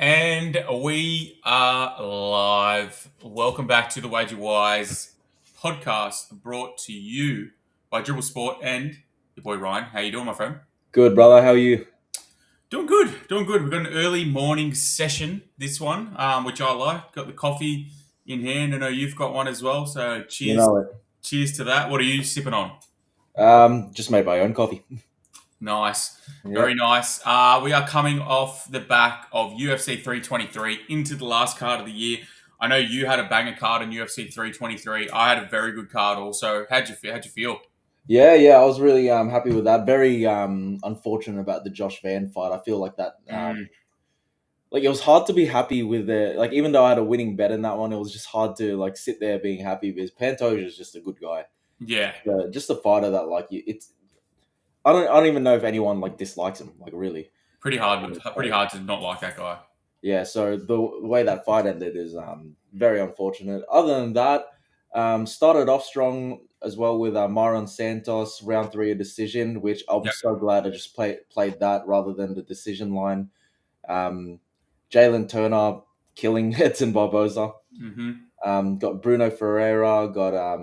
And we are live. Welcome back to the Wager Wise podcast, brought to you by Dribble Sport and your boy Ryan. How you doing, my friend? Good, brother. How are you? Doing good, doing good. We've got an early morning session, this one, which I like. Got the coffee in hand. I know you've got one as well. So You cheers, know it. cheers to that. What are you sipping on? Just made my own coffee. Nice. Very Yep. nice. We are coming off the back of UFC 323 into the last card of the year. I know you had a banger card in UFC 323. I had a very good card also. How'd you feel? Yeah. I was really happy with that. Very unfortunate about the Josh Van fight. I feel like that. Like it was hard to be happy with it. Like even though I had a winning bet in that one, it was just hard to like sit there being happy because Pantoja is just a good guy. Yeah. Just a fighter that like you. It's I don't even know if anyone like dislikes him. Like really. Pretty hard to not like that guy. Yeah, so the way that fight ended is very unfortunate. Other than that, started off strong as well with Myron Santos, round 3 a decision, which I'm Yep. so glad I just played that rather than the decision line. Um, Jalen Turner killing Edson Barboza. Got Bruno Ferreira, got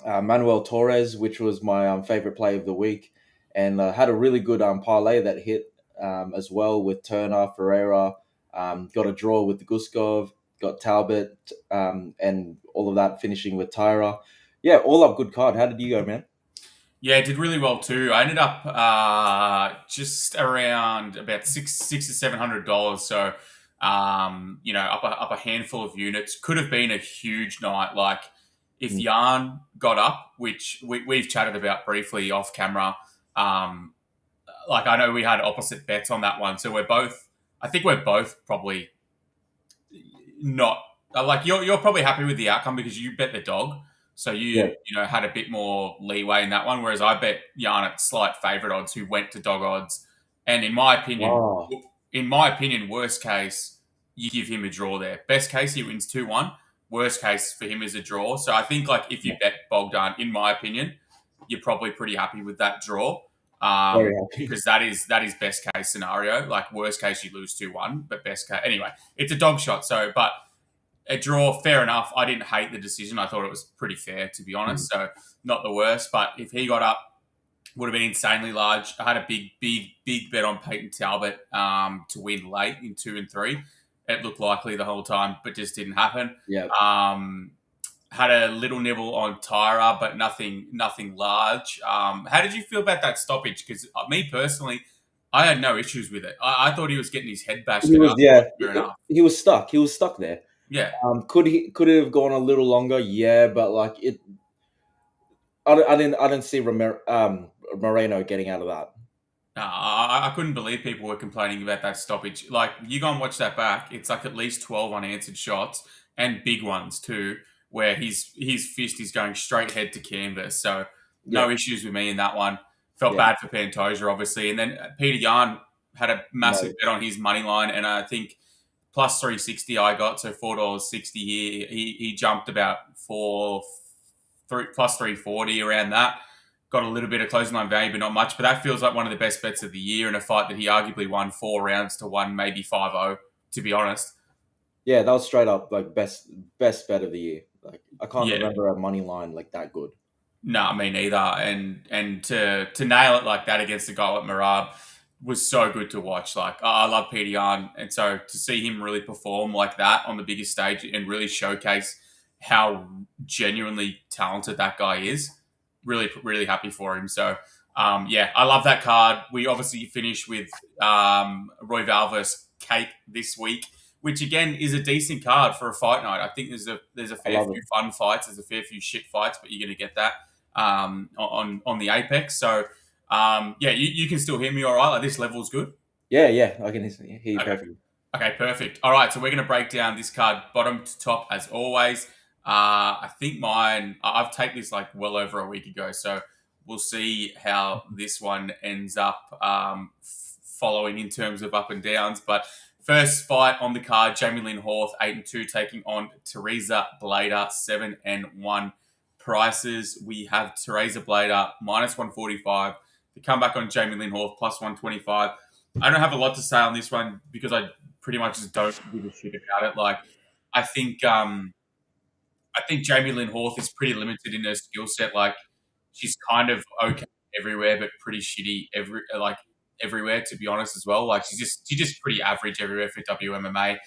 Manuel Torres, which was my favorite play of the week, and had a really good parlay that hit as well with Turner, Ferreira. Got a draw with Guskov, got Talbot, and all of that finishing with Tyra. Yeah, all up good card. How did you go, man? Yeah, did really well too. I ended up just around about six to $700. So, up a handful of units. Could have been a huge night. Like if Mm. Yarn got up, which we've chatted about briefly off camera. Like I know we had opposite bets on that one, so I think we're both probably not like you're probably happy with the outcome because you bet the dog. So Yeah. you had a bit more leeway in that one, whereas I bet Yarn at slight favourite odds who went to dog odds. And Wow. in my opinion, worst case, you give him a draw there. Best case, he wins 2-1. Worst case for him is a draw. So I think like if you Yeah. bet Bogdan, in my opinion, you're probably pretty happy with that draw. Very happy. Because that is best case scenario. Like worst case, you lose 2-1, but best case anyway. It's a dog shot. So, but a draw, fair enough. I didn't hate the decision. I thought it was pretty fair, to be honest. So not the worst. But if he got up, would have been insanely large. I had a big bet on Peyton Talbot to win late in 2 and 3. It looked likely the whole time, but just didn't happen. Yeah. Had a little nibble on Tyra, but nothing large. How did you feel about that stoppage? Because me personally, I had no issues with it. I thought he was getting his head bashed. He was Fair enough. he was stuck. He was stuck there. Yeah. Could it have gone a little longer? Yeah, but like it, I didn't see Moreno getting out of that. I couldn't believe people were complaining about that stoppage. Like, you go and watch that back. It's like at least 12 unanswered shots and big ones too, where his fist is going straight head to canvas. So no Yeah. issues with me in that one. Felt Yeah. bad for Pantoja, obviously. And then Peter Yarn had a massive No. bet on his money line, and I think plus 360 I got, so $4.60 here. He jumped about plus 340 around that. Got a little bit of closing line value, but not much. But that feels like one of the best bets of the year in a fight that he arguably won 4 rounds to 1, maybe 5-0, to be honest. Yeah, that was straight up like best bet of the year. Like I can't Yeah. remember a money line like that good. No, me neither. And to nail it like that against a guy like Marab was so good to watch. Like I love Peter Yarn, and so to see him really perform like that on the biggest stage and really showcase how genuinely talented that guy is, really happy for him. So I love that card. We obviously finished with Royval versus Kape this week, which again is a decent card for a fight night. I think there's a fair few fun fights, there's a fair few shit fights, but you're going to get that on the Apex. So you can still hear me all right. Like this level is good. Yeah, I can hear you Okay. perfectly. Okay, perfect. All right, so we're going to break down this card bottom to top as always. I think I've taken this like well over a week ago, so we'll see how this one ends up following in terms of up and downs. But first fight on the card, Jamie Lynn Horth, 8-2, taking on Teresa Blader, 7-1 prices. We have Teresa Blader minus 145. The comeback on Jamie Lynn Horth plus 125. I don't have a lot to say on this one because I pretty much just don't give a shit about it. Like, I think Jamie Lynn Horth is pretty limited in her skill set. Like, she's kind of okay everywhere, but pretty shitty everywhere, to be honest, as well. Like, she's just pretty average everywhere for WMMA.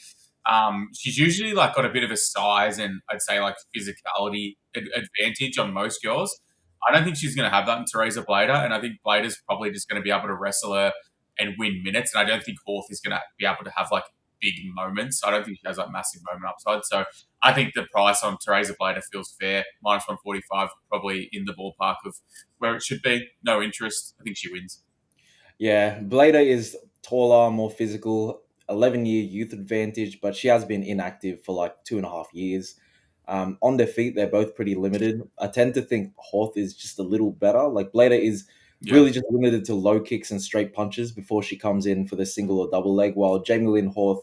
She's usually like got a bit of a size and I'd say like physicality advantage on most girls. I don't think she's going to have that in Teresa Blader, and I think Blader's probably just going to be able to wrestle her and win minutes. And I don't think Horth is going to be able to have like big moments. I don't think she has like massive moment upside. So I think the price on Teresa Blader feels fair. -145, probably in the ballpark of where it should be. No interest. I think she wins. Yeah, Blader is taller, more physical, 11-year youth advantage, but she has been inactive for like 2.5 years. On their feet, they're both pretty limited. I tend to think Horth is just a little better. Like Blader is really just limited to low kicks and straight punches before she comes in for the single or double leg, while Jamie Lynn Horth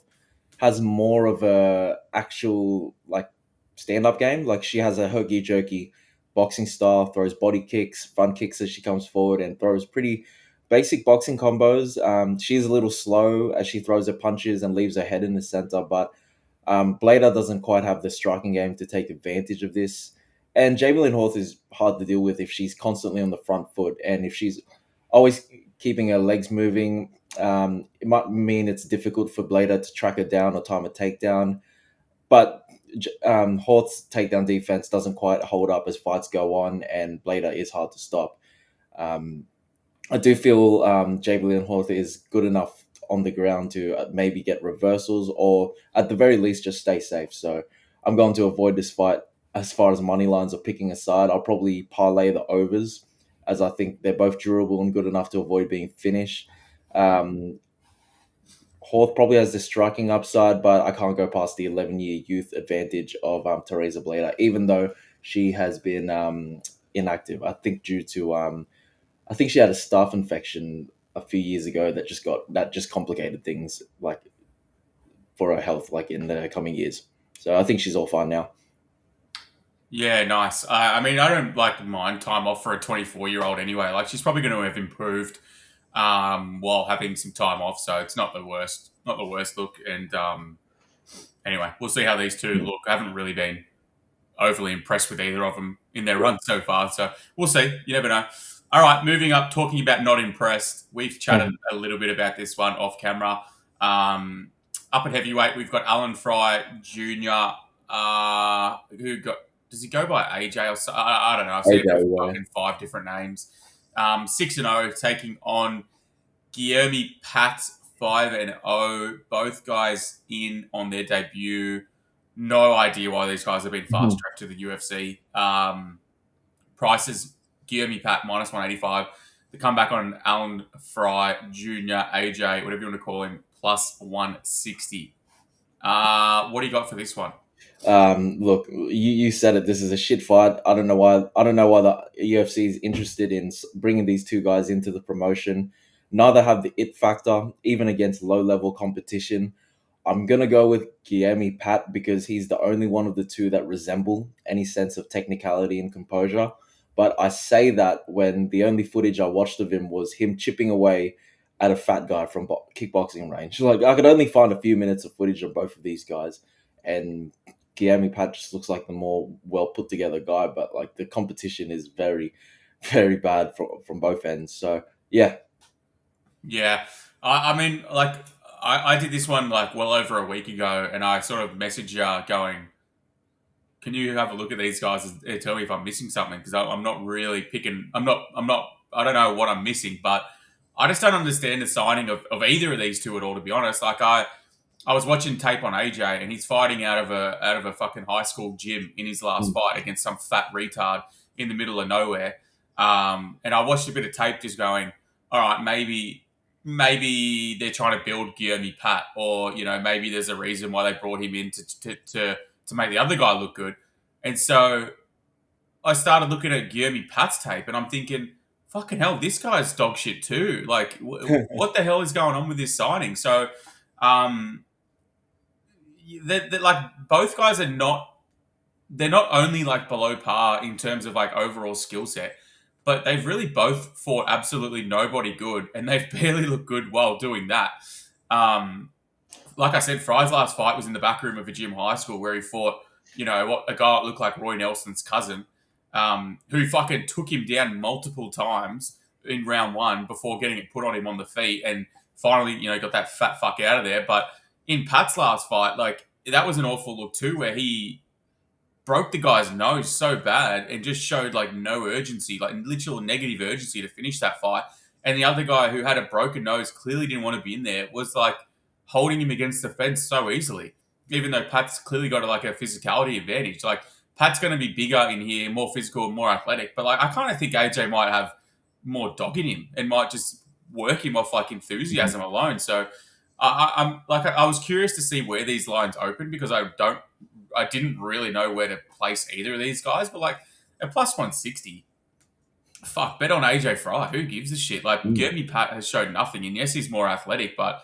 has more of a actual like stand-up game. Like she has a herky jerky boxing style, throws body kicks, front kicks as she comes forward, and throws pretty basic boxing combos. She's a little slow as she throws her punches and leaves her head in the center, but Blader doesn't quite have the striking game to take advantage of this. And Jamie Lynn Horth is hard to deal with if she's constantly on the front foot and if she's always keeping her legs moving. It might mean it's difficult for Blader to track her down or time a takedown. But Horth's takedown defense doesn't quite hold up as fights go on, and Blader is hard to stop. I do feel Jamie Lynn Horth is good enough on the ground to maybe get reversals or at the very least just stay safe. So I'm going to avoid this fight as far as money lines are picking aside. I'll probably parlay the overs as I think they're both durable and good enough to avoid being finished. Horth probably has the striking upside, but I can't go past the 11-year youth advantage of Teresa Blader, even though she has been inactive. I think due to I think she had a staph infection a few years ago that just complicated things like for her health like in the coming years. So I think she's all fine now. Yeah, nice. I mean, I don't like mind time off for a 24-year-old anyway. Like she's probably going to have improved while having some time off, so it's not the worst look. And anyway, we'll see how these two look. I haven't really been overly impressed with either of them in their run so far, so we'll see. You never know. All right, moving up, talking about not impressed. We've chatted a little bit about this one off camera. Up at heavyweight, we've got Alan Fry Jr., does he go by AJ or so? I don't know. I've seen him fucking 5 different names. 6-0, taking on Guillermo Pat, 5-0. Both guys in on their debut. No idea why these guys have been fast tracked to the UFC. Prices, Guillermo Pat -185. The comeback on Alan Fry Jr., AJ, whatever you want to call him, +160. What do you got for this one? Look, you said it. This is a shit fight. I don't know why the UFC is interested in bringing these two guys into the promotion. Neither have the it factor, even against low-level competition. I'm going to go with Guillermo Pat because he's the only one of the two that resemble any sense of technicality and composure. But I say that when the only footage I watched of him was him chipping away at a fat guy from kickboxing range. Like I could only find a few minutes of footage of both of these guys, and Guillermo Pat just looks like the more well put together guy. But like the competition is very, very bad from both ends. So yeah. I mean, like I did this one like well over a week ago, and I sort of messaged you going, can you have a look at these guys and tell me if I'm missing something? Because I'm not really picking. I don't know what I'm missing, but I just don't understand the signing of either of these two at all. To be honest, like I was watching tape on AJ, and he's fighting out of a fucking high school gym in his last fight against some fat retard in the middle of nowhere. And I watched a bit of tape, just going, all right, maybe they're trying to build Guillermo Pat, or maybe there's a reason why they brought him in to make the other guy look good. And so I started looking at Guillermo Pat's tape, and I'm thinking, fucking hell, this guy's dog shit too. Like, what the hell is going on with this signing? So, like both guys they're not only like below par in terms of like overall skill set, but they've really both fought absolutely nobody good, and they've barely looked good while doing that. like I said, Fry's last fight was in the back room of a gym high school where he fought, what a guy that looked like Roy Nelson's cousin, who fucking took him down multiple times in round one before getting it put on him on the feet, and finally, got that fat fuck out of there. But in Pat's last fight, like, that was an awful look too, where he broke the guy's nose so bad and just showed like no urgency, like literal negative urgency to finish that fight. And the other guy who had a broken nose clearly didn't want to be in there, was like holding him against the fence so easily, even though Pat's clearly got like a physicality advantage. Like, Pat's going to be bigger in here, more physical and more athletic. But like, I kind of think AJ might have more dog in him and might just work him off like enthusiasm alone. So I was curious to see where these lines open, because I didn't really know where to place either of these guys. But like, at plus 160, fuck, bet on AJ Fry. Who gives a shit? Like, Germy Pat has showed nothing, and yes, he's more athletic, but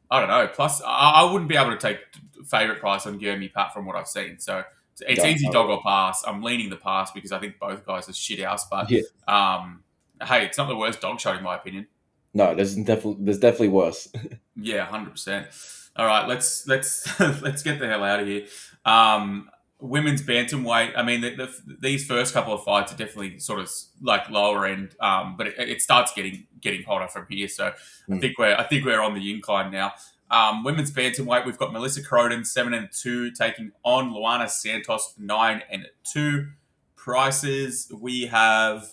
I don't know. Plus, I wouldn't be able to take favourite price on Germy Pat from what I've seen. So it's easy dog or pass. I'm leaning the pass because I think both guys are shit house. But hey, it's not the worst dog shot in my opinion. No, there's definitely worse. Yeah, 100%. All right, let's let's get the hell out of here. Women's bantamweight. I mean, these first couple of fights are definitely sort of like lower end, but it starts getting hotter from here. So I think we're on the incline now. Women's bantamweight, we've got Melissa Croden 7-2 taking on Luana Santos 9-2. Prices, we have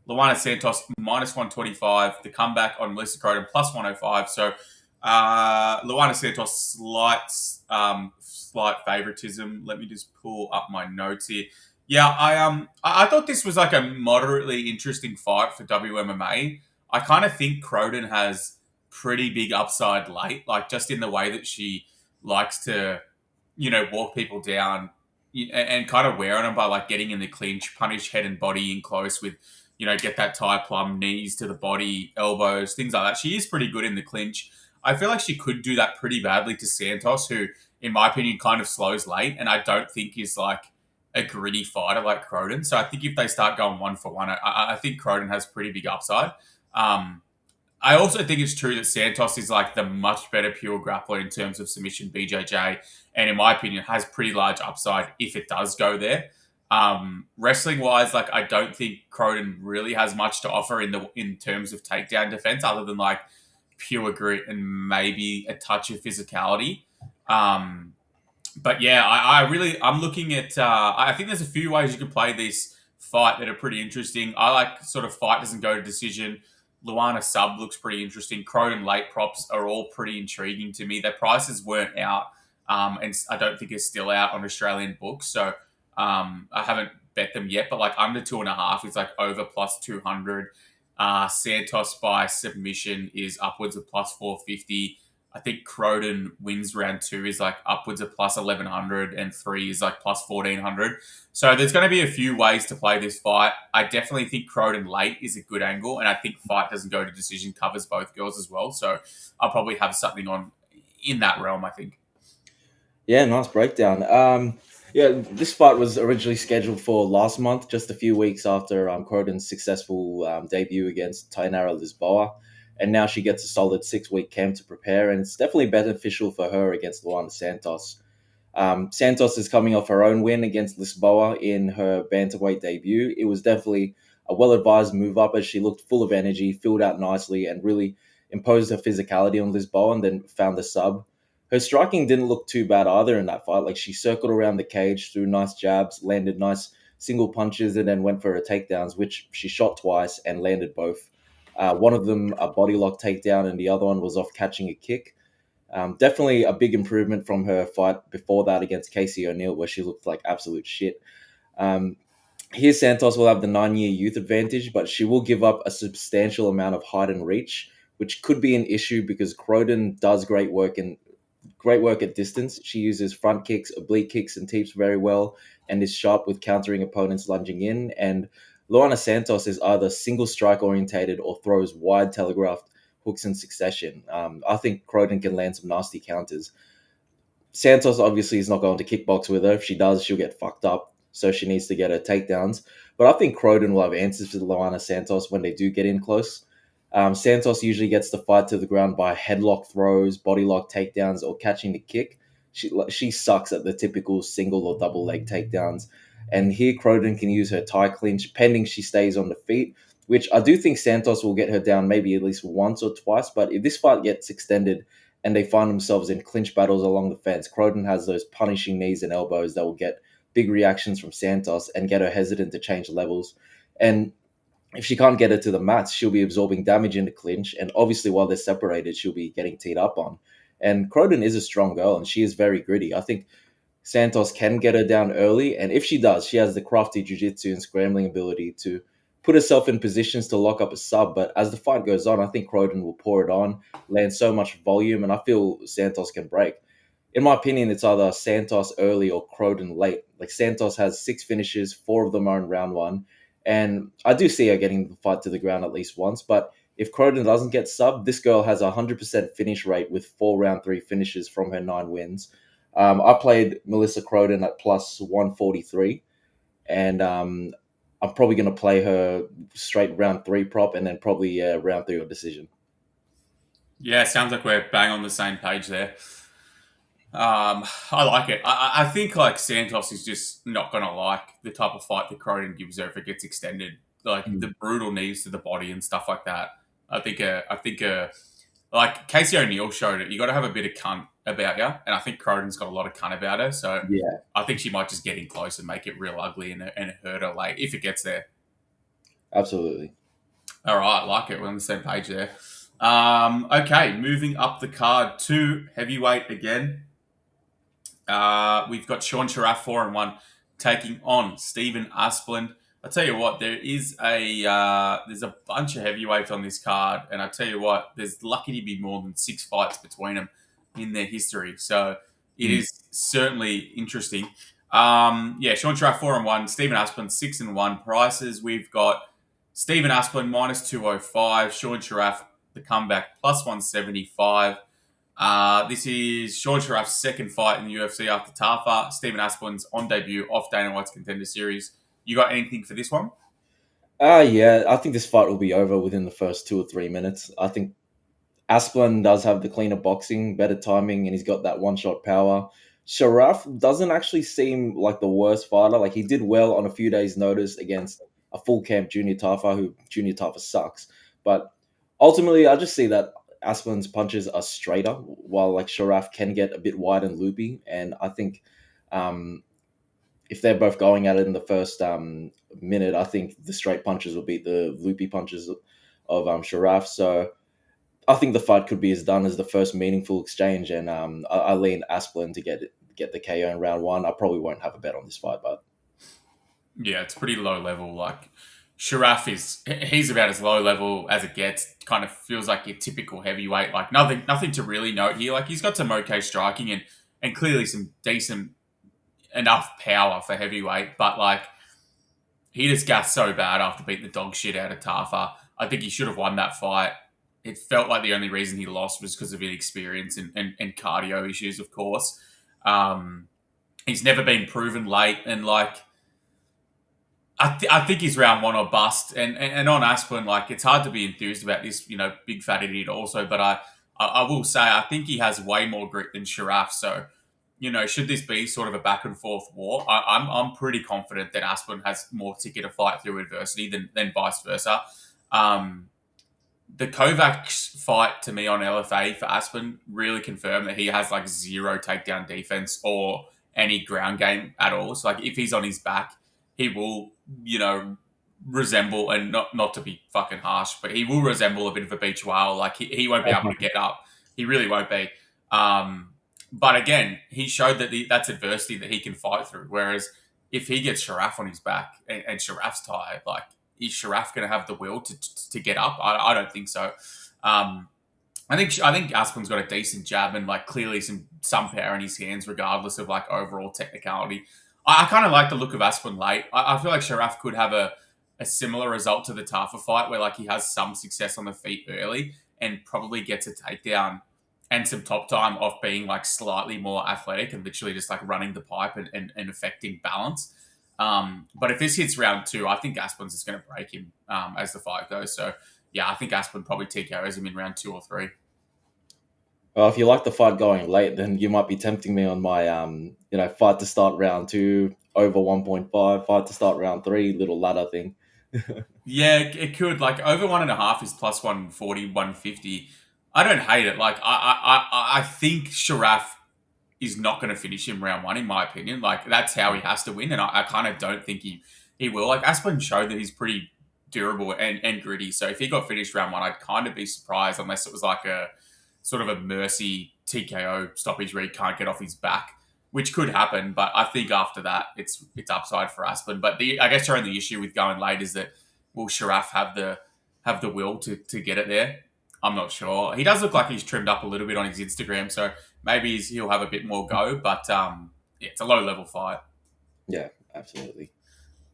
Luana Santos minus 125. The comeback on Melissa Croden plus 105. So Luana Santos slight favoritism. Let me just pull up my notes here. Yeah, I thought this was like a moderately interesting fight for WMMA. I kind of think Croden has pretty big upside late, like just in the way that she likes to, walk people down and kind of wear on them by like getting in the clinch, punish head and body in close with, get that tie plum, knees to the body, elbows, things like that. She is pretty good in the clinch. I feel like she could do that pretty badly to Santos, who, in my opinion, kind of slows late, and I don't think is like a gritty fighter like Croden. So I think if they start going 1-for-1, I think Croden has pretty big upside. I also think it's true that Santos is like the much better pure grappler in terms of submission BJJ, and in my opinion has pretty large upside if it does go there. Wrestling wise, like, I don't think Croden really has much to offer in terms of takedown defense, other than like pure grit and maybe a touch of physicality. But yeah, I'm looking at, I think there's a few ways you could play this fight that are pretty interesting. I like sort of fight doesn't go to decision. Luana sub looks pretty interesting. Croden late props are all pretty intriguing to me. Their prices weren't out, and I don't think are still out on Australian books. So I haven't bet them yet, but like under 2.5 is like over plus 200. Santos by submission is upwards of plus 450. I think Croden wins round 2 is like upwards of plus 1100, and 3 is like plus 1400. So there's going to be a few ways to play this fight. I definitely think Croden late is a good angle, and I think fight doesn't go to decision covers both girls as well. So I'll probably have something on in that realm, I think. Yeah, nice breakdown. Yeah, this fight was originally scheduled for last month, just a few weeks after Croden's successful debut against Tainara Lisboa. And now she gets a solid 6-week camp to prepare, and it's definitely beneficial for her against Luana Santos. Santos is coming off her own win against Lisboa in her bantamweight debut. It was definitely a well-advised move up, as she looked full of energy, filled out nicely, and really imposed her physicality on Lisboa and then found the sub. Her striking didn't look too bad either in that fight. Like, she circled around the cage, threw nice jabs, landed nice single punches, and then went for her takedowns, which she shot twice and landed both. One of them a body lock takedown, and the other one was off catching a kick. Definitely a big improvement from her fight before that against Casey O'Neill, where she looked like absolute shit. Here, Santos will have the 9-year youth advantage, but she will give up a substantial amount of height and reach, which could be an issue because Croden does great work at distance. She uses front kicks, oblique kicks, and teeps very well, and is sharp with countering opponents lunging in. And Luana Santos is either single strike orientated or throws wide telegraphed hooks in succession. I think Croden can land some nasty counters. Santos obviously is not going to kickbox with her. If she does, she'll get fucked up. So she needs to get her takedowns. But I think Croden will have answers for Luana Santos when they do get in close. Santos usually gets the fight to the ground by headlock throws, body lock takedowns, or catching the kick. She sucks at the typical single or double leg takedowns. And here Croden can use her tie clinch pending she stays on the feet, which I do think Santos will get her down maybe at least once or twice. But if this fight gets extended and they find themselves in clinch battles along the fence, Croden has those punishing knees and elbows that will get big reactions from Santos and get her hesitant to change levels. And if she can't get her to the mats, she'll be absorbing damage in the clinch. And obviously, while they're separated, she'll be getting teed up on. And Croden is a strong girl and she is very gritty. I think Santos can get her down early. And if she does, she has the crafty jiu-jitsu and scrambling ability to put herself in positions to lock up a sub. But as the fight goes on, I think Croden will pour it on, land so much volume, and I feel Santos can break. In my opinion, it's either Santos early or Croden late. Like Santos has 6 finishes, 4 of them are in round 1. And I do see her getting the fight to the ground at least once. But if Croden doesn't get subbed, this girl has a 100% finish rate with 4 round 3 finishes from her 9 wins. I played Melissa Croden at plus 143. And I'm probably going to play her straight round 3 prop and then probably round 3 or decision. Yeah, sounds like we're bang on the same page there. I like it. I think like Santos is just not going to like the type of fight that Croden gives her if it gets extended. Like the brutal knees to the body and stuff like that. I think like Casey O'Neill showed it. You got to have a bit of cunt about you, and I think Croden's got a lot of cunt about her. So Yeah, I think she might just get in close and make it real ugly and hurt her late if it gets there. absolutely. All right, like it. We're on the same page there. Okay, moving up the card to heavyweight again. We've got Sean Sharaf 4-1 taking on Stephen Asplund. I tell you what, there's a bunch of heavyweights on this card, and I tell you what, there's lucky to be more than 6 fights between them in their history. So it is certainly interesting. Sean Sharaf 4-1, Stephen Asplund 6-1 prices. We've got Stephen Asplund minus 205, Sean Sharaf the comeback plus 175. This is Sean Sharaf's second fight in the UFC after Tafa. Stephen Asplund's on debut off Dana White's Contender Series. You got anything for this one? Yeah, I think this fight will be over within the first 2 or 3 minutes. I think Asplund does have the cleaner boxing, better timing, and he's got that one-shot power. Sharaf doesn't actually seem like the worst fighter. Like, he did well on a few days' notice against a full camp Junior Tafa, who Junior Tafa sucks. But ultimately, I just see that Asplund's punches are straighter, while like Sharaf can get a bit wide and loopy. And I think if they're both going at it in the first minute, I think the straight punches will beat the loopy punches of Sharaf. So I think the fight could be as done as the first meaningful exchange, and I lean Asplund to get the KO in round 1. I probably won't have a bet on this fight, but yeah, it's pretty low level. Like Sharaf he's about as low level as it gets. Kind of feels like your typical heavyweight. Like nothing to really note here. Like he's got some okay striking and clearly some decent enough power for heavyweight, but like he just gassed so bad after beating the dog shit out of Tafa. I think he should have won that fight. It felt like the only reason he lost was because of inexperience and cardio issues, of course. He's never been proven late, and like I think he's round 1 or bust. And on Asplund, like it's hard to be enthused about this, big fat idiot also. But I will say I think he has way more grit than Sharaf. So should this be sort of a back and forth war, I'm pretty confident that Asplund has more ticket to fight through adversity than vice versa. The Kovacs fight to me on LFA for Asplund really confirmed that he has like zero takedown defense or any ground game at all. So like if he's on his back, he will, resemble, and not to be fucking harsh, but he will resemble a bit of a beach whale. Like he won't be able to get up. He really won't be. But again, he showed that that's adversity that he can fight through. Whereas if he gets Sharaf on his back and Sharaf's tired, like is Sharaf going to have the will to get up? I don't think so. I think Asplund's got a decent jab and like clearly some power in his hands, regardless of like overall technicality. I kind of like the look of Asplund late. I feel like Sharaf could have a similar result to the Tafa fight, where like he has some success on the feet early and probably gets a takedown and some top time off being like slightly more athletic and literally just like running the pipe and affecting balance. But if this hits round 2, I think Asplund's just going to break him as the fight goes. So yeah, I think Aspen probably TKOs him in round 2 or 3. Well, if you like the fight going late, then you might be tempting me on my fight to start round 2 over 1.5, fight to start round 3, little ladder thing. Yeah, it could. Like, over 1.5 is plus 140, 150. I don't hate it. Like, I think Sharaf is not going to finish him round 1, in my opinion. Like, that's how he has to win, and I kind of don't think he will. Like, Aspen showed that he's pretty durable and gritty, so if he got finished round 1, I'd kind of be surprised, unless it was like a sort of a mercy TKO stoppage where he can't get off his back, which could happen. But I think after that, it's upside for Aspen. But I guess your only issue with going late is that, will Sharaf have the will to get it there? I'm not sure. He does look like he's trimmed up a little bit on his Instagram, so maybe he'll have a bit more go. But yeah, it's a low level fight. Yeah, absolutely.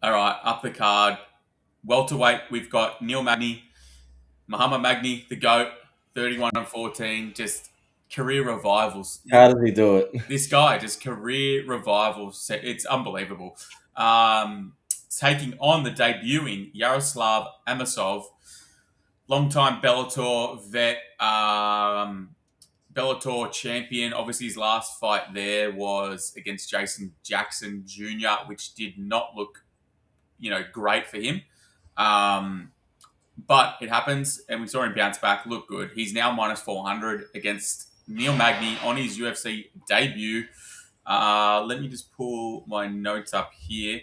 All right, up the card, welterweight. We've got Neil Magny, Muhammad Magny, the GOAT, 31-14, just career revivals. How does he do it? This guy, just career revivals. It's unbelievable. Taking on the debuting Yaroslav Amosov, long-time Bellator vet, Bellator champion. Obviously, his last fight there was against Jason Jackson Jr., which did not look, great for him. But it happens, and we saw him bounce back, look good. He's now minus 400 against Neil Magny on his UFC debut. Let me just pull my notes up here.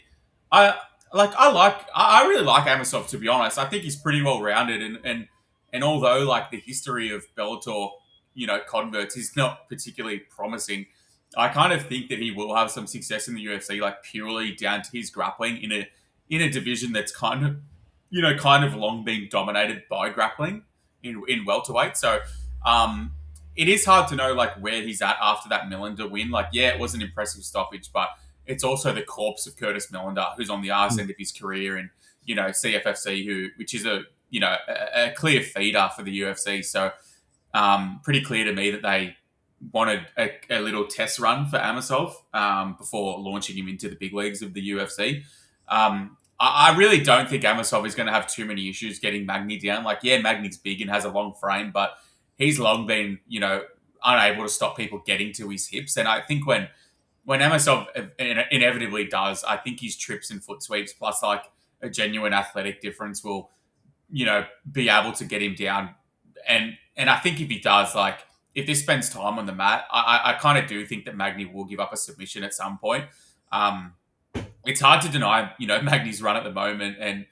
I really like Amosov, to be honest. I think he's pretty well rounded, and although like the history of Bellator, converts is not particularly promising, I kind of think that he will have some success in the UFC, like purely down to his grappling in a division that's kind of long been dominated by grappling in welterweight. So it is hard to know like where he's at after that Millender win. Like, yeah, it was an impressive stoppage, but it's also the corpse of Curtis Millender, who's on the arse end of his career, and CFFC, which is a clear feeder for the UFC. So pretty clear to me that they wanted a little test run for Amosov before launching him into the big leagues of the UFC. I really don't think Amosov is going to have too many issues getting Magny down. Like, yeah, Magny's big and has a long frame, but he's long been, unable to stop people getting to his hips. And I think when Amosov inevitably does, I think his trips and foot sweeps plus like a genuine athletic difference will, be able to get him down. And I think if he does, like, if this spends time on the mat, I kind of do think that Magny will give up a submission at some point. It's hard to deny, Magny's run at the moment, and,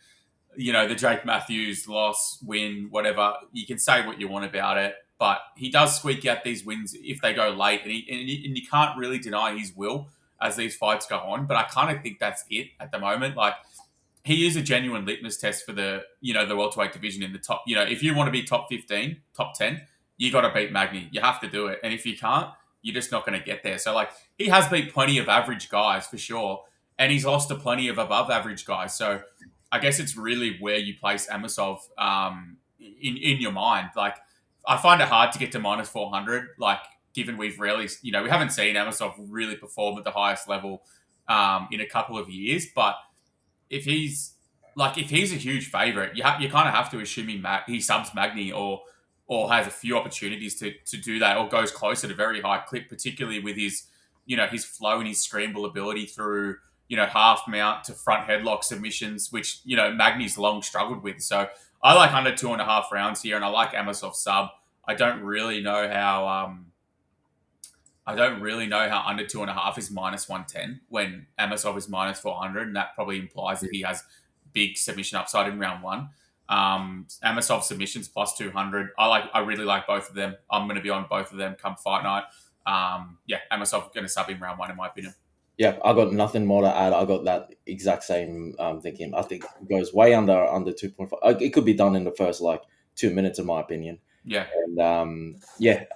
the Jake Matthews loss, win, whatever. You can say what you want about it, but he does squeak out these wins if they go late, and you can't really deny his will as these fights go on. But I kind of think that's it at the moment. Like, he is a genuine litmus test for the welterweight division in the top. If you want to be top 15, top 10, you got to beat Magny. You have to do it, and if you can't, you're just not going to get there. So, like, he has beat plenty of average guys for sure, and he's lost to plenty of above average guys. So I guess it's really where you place Amosov in your mind. Like, I find it hard to get to minus 400, like, given we've rarely, we haven't seen Amosov really perform at the highest level in a couple of years. But if he's a huge favourite, you kind of have to assume he subs Magny or has a few opportunities to do that, or goes close at a very high clip, particularly with his, his flow and his scramble ability through, half mount to front headlock submissions, which, Magny's long struggled with. So I like under 2.5 rounds here, and I like Amosov sub. I don't really know how under 2.5 is minus 110 when Amosov is minus 400, and that probably implies that he has big submission upside in round 1. Amosov submissions plus 200. I really like both of them. I'm going to be on both of them come fight night. Amosov going to sub in round 1 in my opinion. Yeah, I got nothing more to add. I got that exact same thinking. I think it goes way under 2.5. It could be done in the first 2 minutes, in my opinion. Yeah, and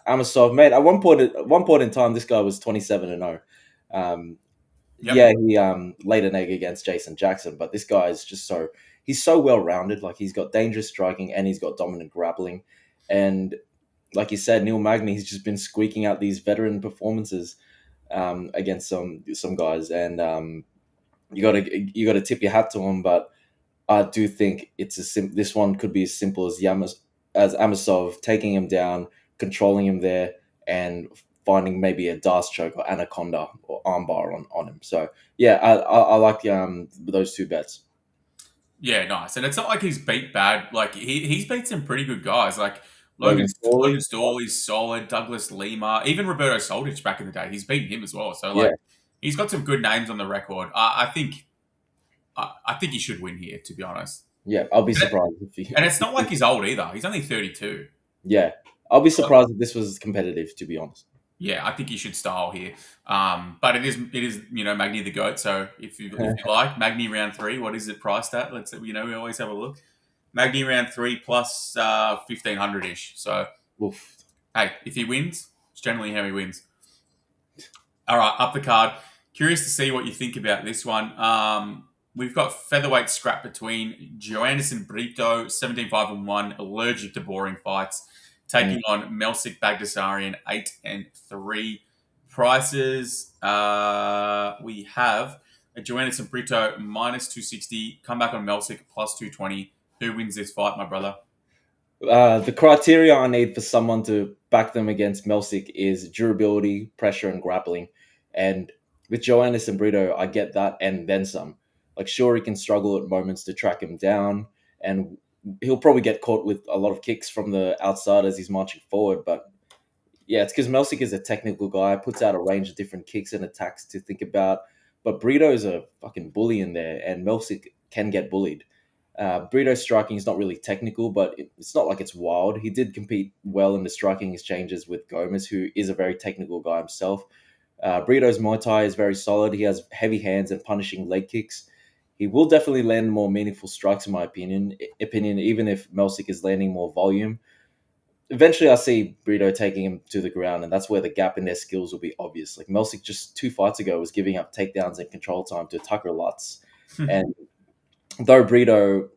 Amosov, mate. At one point in time, this guy was 27-0. Yeah, he laid an egg against Jason Jackson, but this guy is just he's so well rounded. Like, he's got dangerous striking and he's got dominant grappling, and like you said, Neil Magny, he's just been squeaking out these veteran performances against some guys, and you got to tip your hat to him. But I do think this one could be as simple as Amosov taking him down, controlling him there, and finding maybe a Darce choke or anaconda or armbar on him. So yeah, I like those two bets. Yeah, nice. And it's not like he's beat bad. Like he's beat some pretty good guys. Like Logan Logan Storley, Storley's solid. Douglas Lima, even Roberto Soldic back in the day, he's beaten him as well. So yeah, like he's got some good names on the record. I think he should win here, to be honest. yeah, I'll be And, it, surprised if he. and it's not like he's old either. He's only 32. Yeah, I'll be surprised if this was competitive. To be honest. Yeah, I think he should style here. But it is Magny the goat. So if you like Magny round 3, what is it priced at? Let's we always have a look. Magny round 3 plus 1,500 ish. So Oof. hey, if he wins, it's generally how he wins. All right, up the card. Curious to see what you think about this one. We've got featherweight scrap between Joannis and Brito, 17-5-1, allergic to boring fights, taking on Melsik Bagdasarian, 8-3. Prices, we have a Joannis and Brito minus 260, come back on Melsik plus 220. Who wins this fight, my brother? The criteria I need for someone to back them against Melsik is durability, pressure, and grappling. And with Joannis and Brito, I get that and then some. Like, sure, he can struggle at moments to track him down, and he'll probably get caught with a lot of kicks from the outside as he's marching forward. But yeah, it's because Melsik is a technical guy, puts out a range of different kicks and attacks to think about. But Brito's a fucking bully in there, and Melsik can get bullied. Brito's striking is not really technical, but it's not like it's wild. He did compete well in the striking exchanges with Gomez, who is a very technical guy himself. Brito's Muay Thai is very solid. He has heavy hands and punishing leg kicks. He will definitely land more meaningful strikes, in my opinion. Even if Melsik is landing more volume. Eventually, I see Brito taking him to the ground, and that's where the gap in their skills will be obvious. Like Melsik just 2 fights ago was giving up takedowns and control time to Tucker Lutz, and though Brito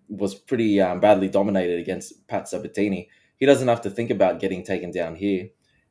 was pretty badly dominated against Pat Sabatini, he doesn't have to think about getting taken down here.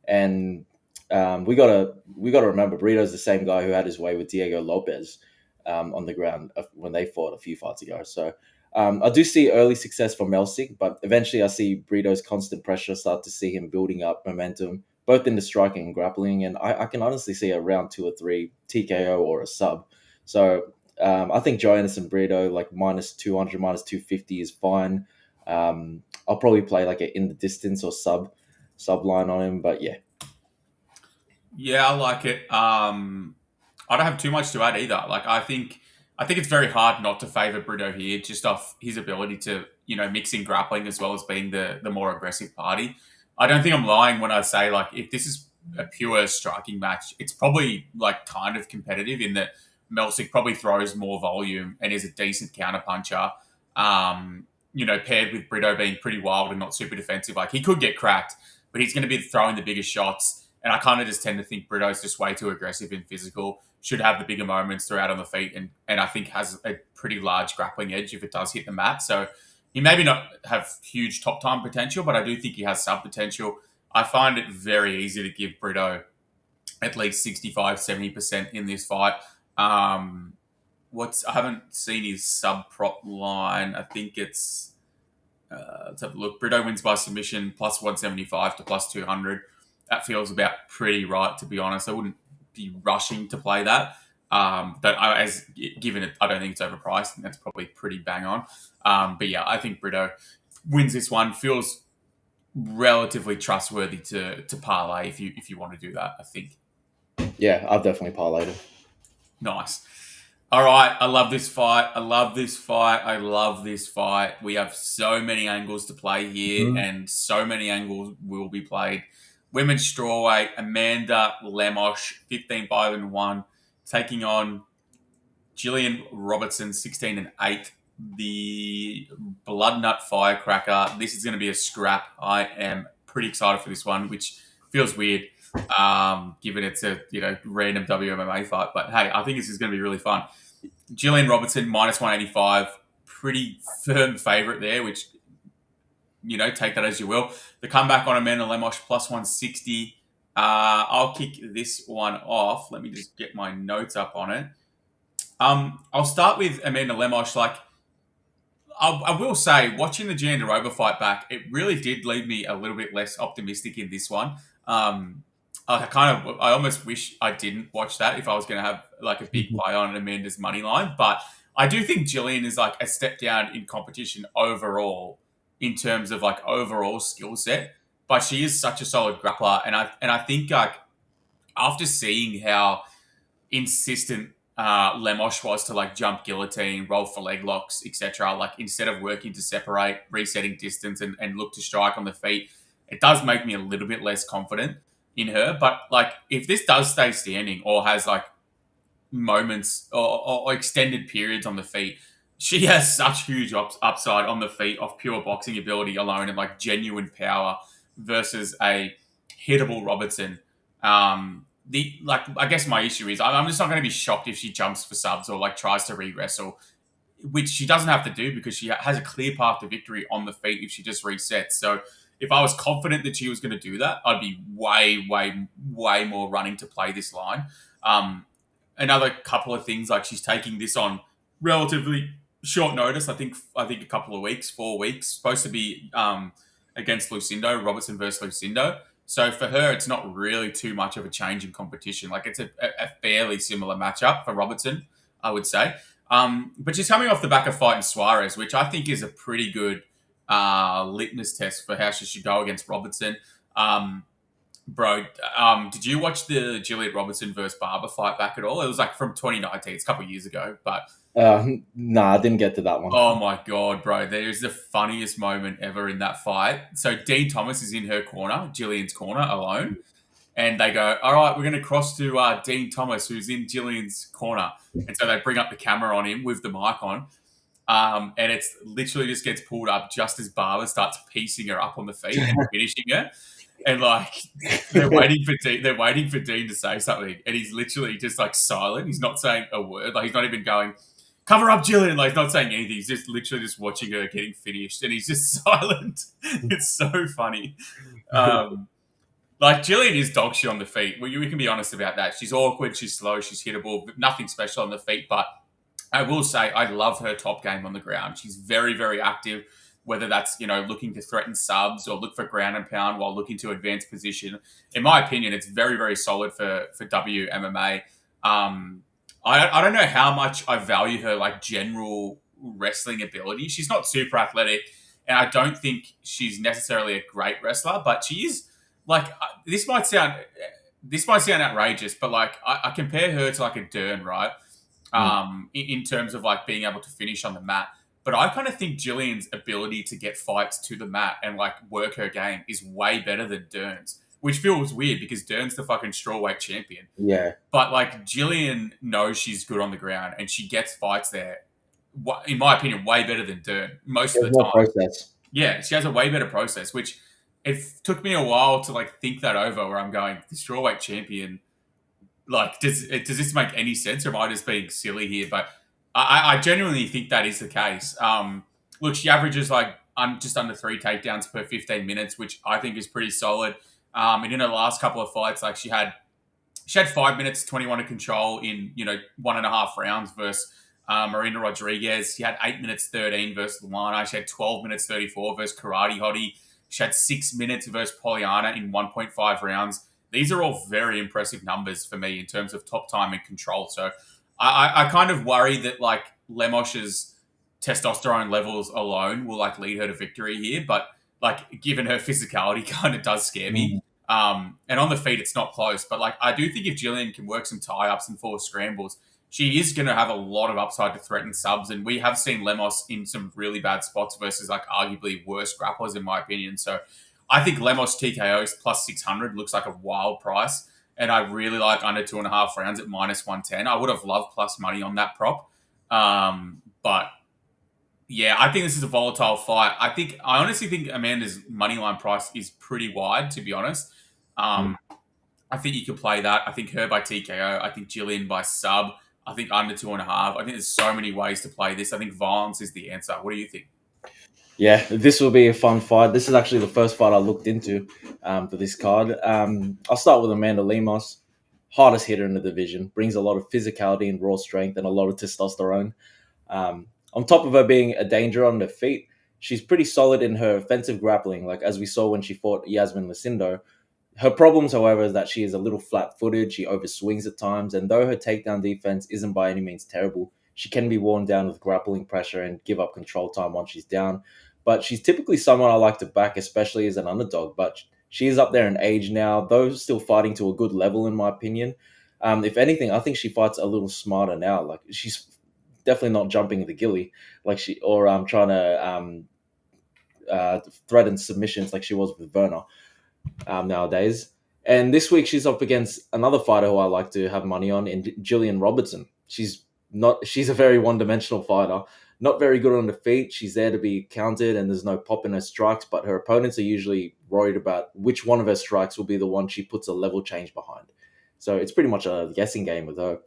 And we gotta remember Brito's the same guy who had his way with Diego Lopez on the ground when they fought a few fights ago. So I do see early success from Melsik, but eventually I see Brito's constant pressure start to see him building up momentum, both in the striking and grappling. And I can honestly see a round 2 or 3 TKO or a sub. So I think Joannis and Brito like minus 200, minus 250 is fine. I'll probably play like a in the distance or sub line on him, but yeah. Yeah, I like it. I don't have too much to add either. Like I think it's very hard not to favour Brito here, just off his ability to mix in grappling as well as being the more aggressive party. I don't think I'm lying when I say like if this is a pure striking match, it's probably like kind of competitive in that Melsik probably throws more volume and is a decent counter puncher. Paired with Brito being pretty wild and not super defensive, like he could get cracked, but he's going to be throwing the biggest shots. And I kind of just tend to think Brito's just way too aggressive and physical, should have the bigger moments throughout on the feet, and I think has a pretty large grappling edge if it does hit the mat. So he maybe not have huge top time potential, but I do think he has sub potential. I find it very easy to give Brito at least 65-70% in this fight. I haven't seen his sub prop line. I think it's let's have a look. Brito wins by submission plus 175 to plus 200. That feels about pretty right, to be honest. I wouldn't be rushing to play that. But given it, I don't think it's overpriced, and that's probably pretty bang on. But yeah, I think Brito wins this one. Feels relatively trustworthy to parlay if you want to do that. I think. Yeah, I've definitely parlayed it. Nice. All right, I love this fight. I love this fight. We have so many angles to play here, and so many angles will be played. Women's strawweight, Amanda Lemos, 15-5-1, taking on Gillian Robertson, 16-8. The Bloodnut Firecracker. This is going to be a scrap. I am pretty excited for this one, which feels weird, given it's a random WMMA fight. But hey, I think this is going to be really fun. Gillian Robertson minus 185, pretty firm favourite there, which take that as you will. The comeback on Amanda Lemos plus 160. I'll kick this one off. Let me just get my notes up on it. I'll start with Amanda Lemos. Like, I will say, watching the Jandiroba fight back, it really did leave me a little bit less optimistic in this one. I almost wish I didn't watch that if I was going to have like a big play on Amanda's money line. But I do think Gillian is like a step down in competition overall in terms of like overall skill set. But she is such a solid grappler, and I think like after seeing how insistent Lemos was to like jump guillotine, roll for leg locks, etc. Like instead of working to separate, resetting distance, and look to strike on the feet, it does make me a little bit less confident in her. But like if this does stay standing or has like moments or extended periods on the feet, she has such huge upside on the feet of pure boxing ability alone and like genuine power versus a hittable Robertson. I guess my issue is I'm just not going to be shocked if she jumps for subs or like tries to re-wrestle, which she doesn't have to do because she has a clear path to victory on the feet if she just resets. So if I was confident that she was going to do that, I'd be way, way, way more running to play this line. Another couple of things, like she's taking this on relatively short notice. I think a couple of weeks, 4 weeks, supposed to be against Lucindo, Robertson versus Lucindo. So for her, it's not really too much of a change in competition. Like it's a fairly similar matchup for Robertson, I would say. But she's coming off the back of fighting Suarez, which I think is a pretty good litmus test for how she should go against Robertson. Bro, did you watch the Gillian Robertson versus Barber fight back at all? It was like from 2019. It's a couple of years ago, but Nah, I didn't get to that one. oh my God, bro. There's the funniest moment ever in that fight. So Dean Thomas is in her corner, Gillian's corner, alone. And they go, all right, we're going to cross to Dean Thomas, who's in Gillian's corner. And so they bring up the camera on him with the mic on. And it's literally just gets pulled up just as Barber starts piecing her up on the feet and finishing her. And like they're waiting for Dean to say something, and he's literally just like silent. He's not saying a word. Like he's not even going, cover up Gillian. Like he's not saying anything. He's just literally just watching her getting finished, and he's just silent. It's so funny. Like Gillian is dog shit on the feet. We can be honest about that. She's awkward. She's slow. She's hittable. Nothing special on the feet. But I will say I love her top game on the ground. She's very, very active. Whether that's, looking to threaten subs or look for ground and pound while looking to advance position. In my opinion, it's very, very solid for WMMA. I don't know how much I value her like general wrestling ability. She's not super athletic, and I don't think she's necessarily a great wrestler, but she is like, this might sound outrageous, but like I compare her to like a Dern, right? In terms of like being able to finish on the mat. But I kind of think Gillian's ability to get fights to the mat and like work her game is way better than Dern's, which feels weird because Dern's the fucking strawweight champion. Yeah. But like Gillian knows she's good on the ground and she gets fights there, in my opinion, way better than Dern most of the time. Process. Yeah, she has a way better process, which it took me a while to like think that over, where I'm going, the strawweight champion, like does this make any sense, or am I just being silly here? But I genuinely think that is the case. Look, she averages like just under 3 takedowns per 15 minutes, which I think is pretty solid. And in her last couple of fights, like she had 5 minutes 21 of control in 1.5 rounds versus Marina Rodriguez. She had 8 minutes 13 versus Lana. She had 12 minutes 34 versus Karate Hottie. She had 6 minutes versus Pollyanna in 1.5 rounds. These are all very impressive numbers for me in terms of top time and control. So I kind of worry that like Lemos's testosterone levels alone will like lead her to victory here, but like given her physicality kind of does scare me. And on the feet it's not close, but like I do think if Gillian can work some tie-ups and force scrambles, she is going to have a lot of upside to threaten subs, and we have seen Lemos in some really bad spots versus like arguably worse grapplers in my opinion. So I think Lemos TKOs plus 600 looks like a wild price. And I really like under 2.5 rounds at minus 110. I would have loved plus money on that prop. But yeah, I think this is a volatile fight. I honestly think Amanda's moneyline price is pretty wide, to be honest. I think you could play that. I think her by TKO. I think Gillian by sub. I think under 2.5. I think there's so many ways to play this. I think violence is the answer. What do you think? Yeah, this will be a fun fight. This is actually the first fight I looked into for this card. I'll start with Amanda Lemos, hardest hitter in the division, brings a lot of physicality and raw strength and a lot of testosterone. on top of her being a danger on the feet, she's pretty solid in her offensive grappling, like as we saw when she fought Yasmin Lucindo. Her problems, however, is that she is a little flat-footed, she overswings at times, and though her takedown defense isn't by any means terrible, she can be worn down with grappling pressure and give up control time once she's down. But she's typically someone I like to back, especially as an underdog. But she is up there in age now, though still fighting to a good level, in my opinion. If anything, I think she fights a little smarter now. Like she's definitely not jumping the gilly, like she or trying to threaten submissions like she was with Werner nowadays. And this week she's up against another fighter who I like to have money on, in Gillian Robertson. She's a very one-dimensional fighter, not very good on the feet. She's there to be countered, and there's no pop in her strikes. But her opponents are usually worried about which one of her strikes will be the one she puts a level change behind. So it's pretty much a guessing game with her.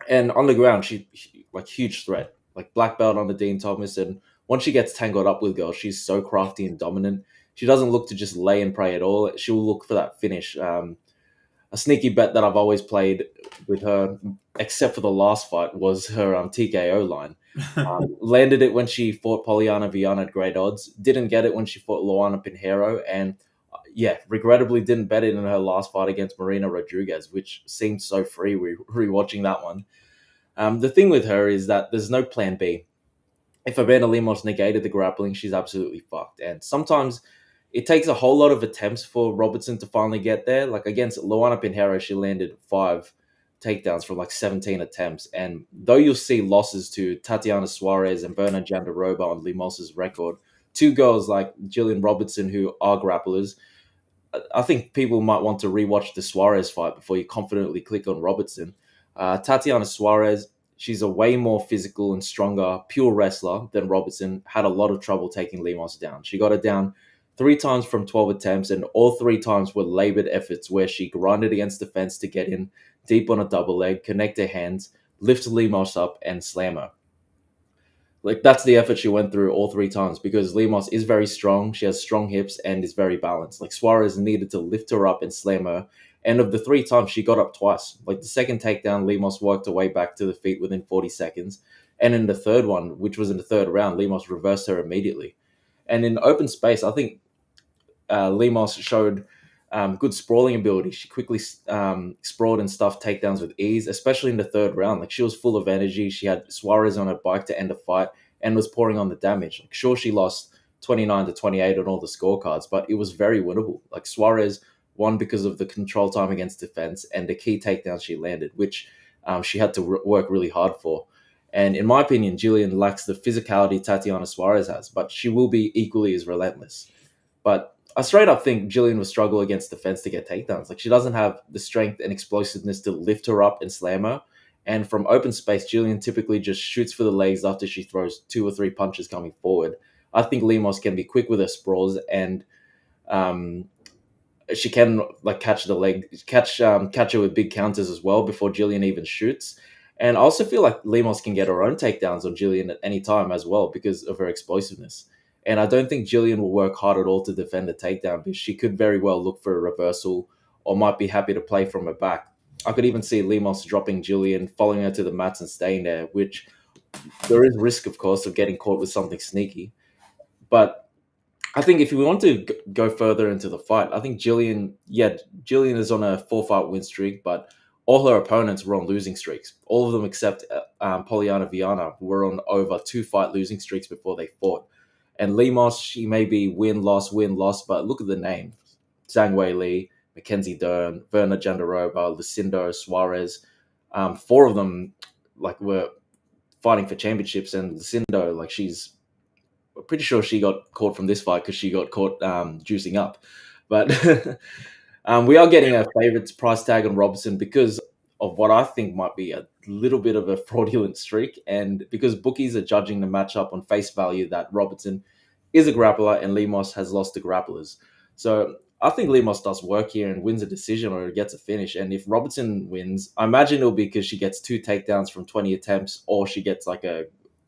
And on the ground, she like huge threat, like black belt on the Dean Thomas. And once she gets tangled up with girls, she's so crafty and dominant. She doesn't look to just lay and pray at all. She'll look for that finish. A sneaky bet that I've always played with her, except for the last fight, was her TKO line. Landed it when she fought Poliana Viana at great odds. Didn't get it when she fought Luana Pinheiro. And regrettably didn't bet it in her last fight against Marina Rodriguez, which seemed so free rewatching that one. The thing with her is that there's no plan B. If Abena Lemos negated the grappling, she's absolutely fucked. And sometimes it takes a whole lot of attempts for Robertson to finally get there. Like against Luana Pinheiro, she landed 5 takedowns from like 17 attempts. And though you'll see losses to Tatiana Suarez and Berna Jandaroba on Limos's record, two girls like Gillian Robertson who are grapplers, I think people might want to rewatch the Suarez fight before you confidently click on Robertson. Tatiana Suarez, she's a way more physical and stronger, pure wrestler than Robertson. Had a lot of trouble taking Lemos down. She got her down 3 times from 12 attempts, and all 3 times were labored efforts where she grinded against the fence to get in deep on a double leg, connect her hands, lift Lemos up, and slam her. Like that's the effort she went through all 3 times because Lemos is very strong. She has strong hips and is very balanced. Like Suarez needed to lift her up and slam her. And of the 3 times, she got up twice. Like the second takedown, Lemos worked her way back to the feet within 40 seconds. And in the third one, which was in the third round, Lemos reversed her immediately. And in open space, I think Lemos showed good sprawling ability. She quickly sprawled and stuffed takedowns with ease, especially in the third round. Like she was full of energy. She had Suarez on her bike to end the fight and was pouring on the damage. Like sure, she lost 29-28 on all the scorecards, but it was very winnable. Like Suarez won because of the control time against defense and the key takedowns she landed, which she had to work really hard for. And in my opinion, Gillian lacks the physicality Tatiana Suarez has, but she will be equally as relentless. But I straight up think Gillian will struggle against defense to get takedowns. Like she doesn't have the strength and explosiveness to lift her up and slam her. And from open space, Gillian typically just shoots for the legs after she throws 2 or 3 punches coming forward. I think Lemos can be quick with her sprawls, and she can like catch the leg, catch her with big counters as well before Gillian even shoots. And I also feel like Lemos can get her own takedowns on Gillian at any time as well because of her explosiveness. And I don't think Gillian will work hard at all to defend a takedown because she could very well look for a reversal or might be happy to play from her back. I could even see Lemos dropping Gillian, following her to the mats and staying there, which there is risk, of course, of getting caught with something sneaky. But I think if we want to go further into the fight, I think Gillian is on a 4-fight win streak, but all her opponents were on losing streaks. All of them except Poliana Viana were on over 2-fight losing streaks before they fought. And Lemos, she may be win, loss, but look at the names. Zhang Wei Li, Mackenzie Dern, Verna Jandaroba, Lucindo, Suarez. 4 of them were fighting for championships, and Lucindo, I'm pretty sure she got caught from this fight because she got caught juicing up. But we are getting a favorites price tag on Robertson because of what I think might be a little bit of a fraudulent streak, and because bookies are judging the matchup on face value that Robertson is a grappler and Lemos has lost to grapplers. So I think Lemos does work here and wins a decision or gets a finish. And if Robertson wins, I imagine it'll be because she gets 2 takedowns from 20 attempts, or she gets like a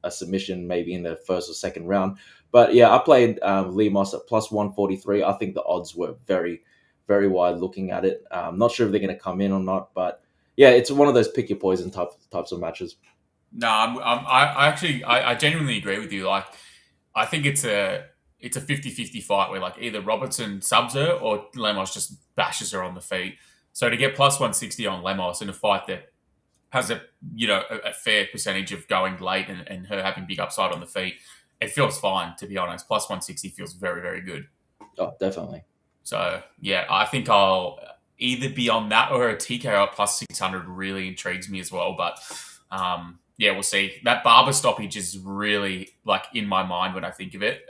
submission maybe in the first or second round. But yeah, I played Lemos at plus 143. I think the odds were very, very wide looking at it. I'm not sure if they're going to come in or not, but yeah, it's one of those pick your poison types of matches. No, I genuinely agree with you. Like, I think it's a 50-50 fight where like either Robertson subs her or Lemos just bashes her on the feet. So to get plus 160 on Lemos in a fight that has a fair percentage of going late and her having big upside on the feet, it feels fine, to be honest. Plus 160 feels very, very good. Oh, definitely. So yeah, I think I'll either be on that or a TKO at plus 600 really intrigues me as well. But yeah, we'll see. That Barber stoppage is really like in my mind when I think of it.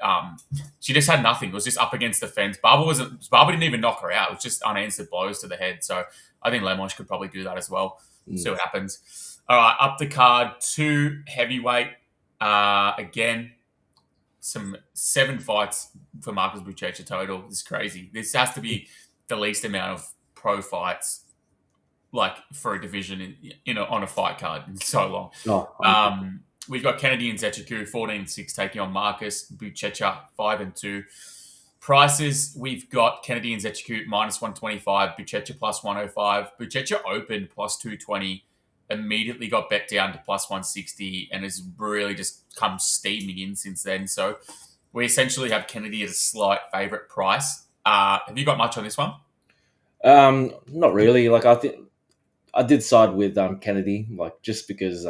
She just had nothing. It was just up against the fence. Barber didn't even knock her out. It was just unanswered blows to the head. So I think Lemos could probably do that as well. See what happens. All right, up the card, 2 heavyweight. Again, some 7 fights for Marcus Buchecha total. This is crazy. This has to be the least amount of pro fights like for a division on a fight card in so long. Oh, We've got Kennedy and Nzechukwu 14-6 taking on Marcus Buchecha 5-2. Prices, we've got Kennedy and Nzechukwu minus 125, Buchecha plus 105. Buchecha opened plus 220, immediately got bet down to plus 160, and has really just come steaming in since then. So we essentially have Kennedy at a slight favourite price. Have you got much on this one? not really. Like I think I did side with Kennedy, like just because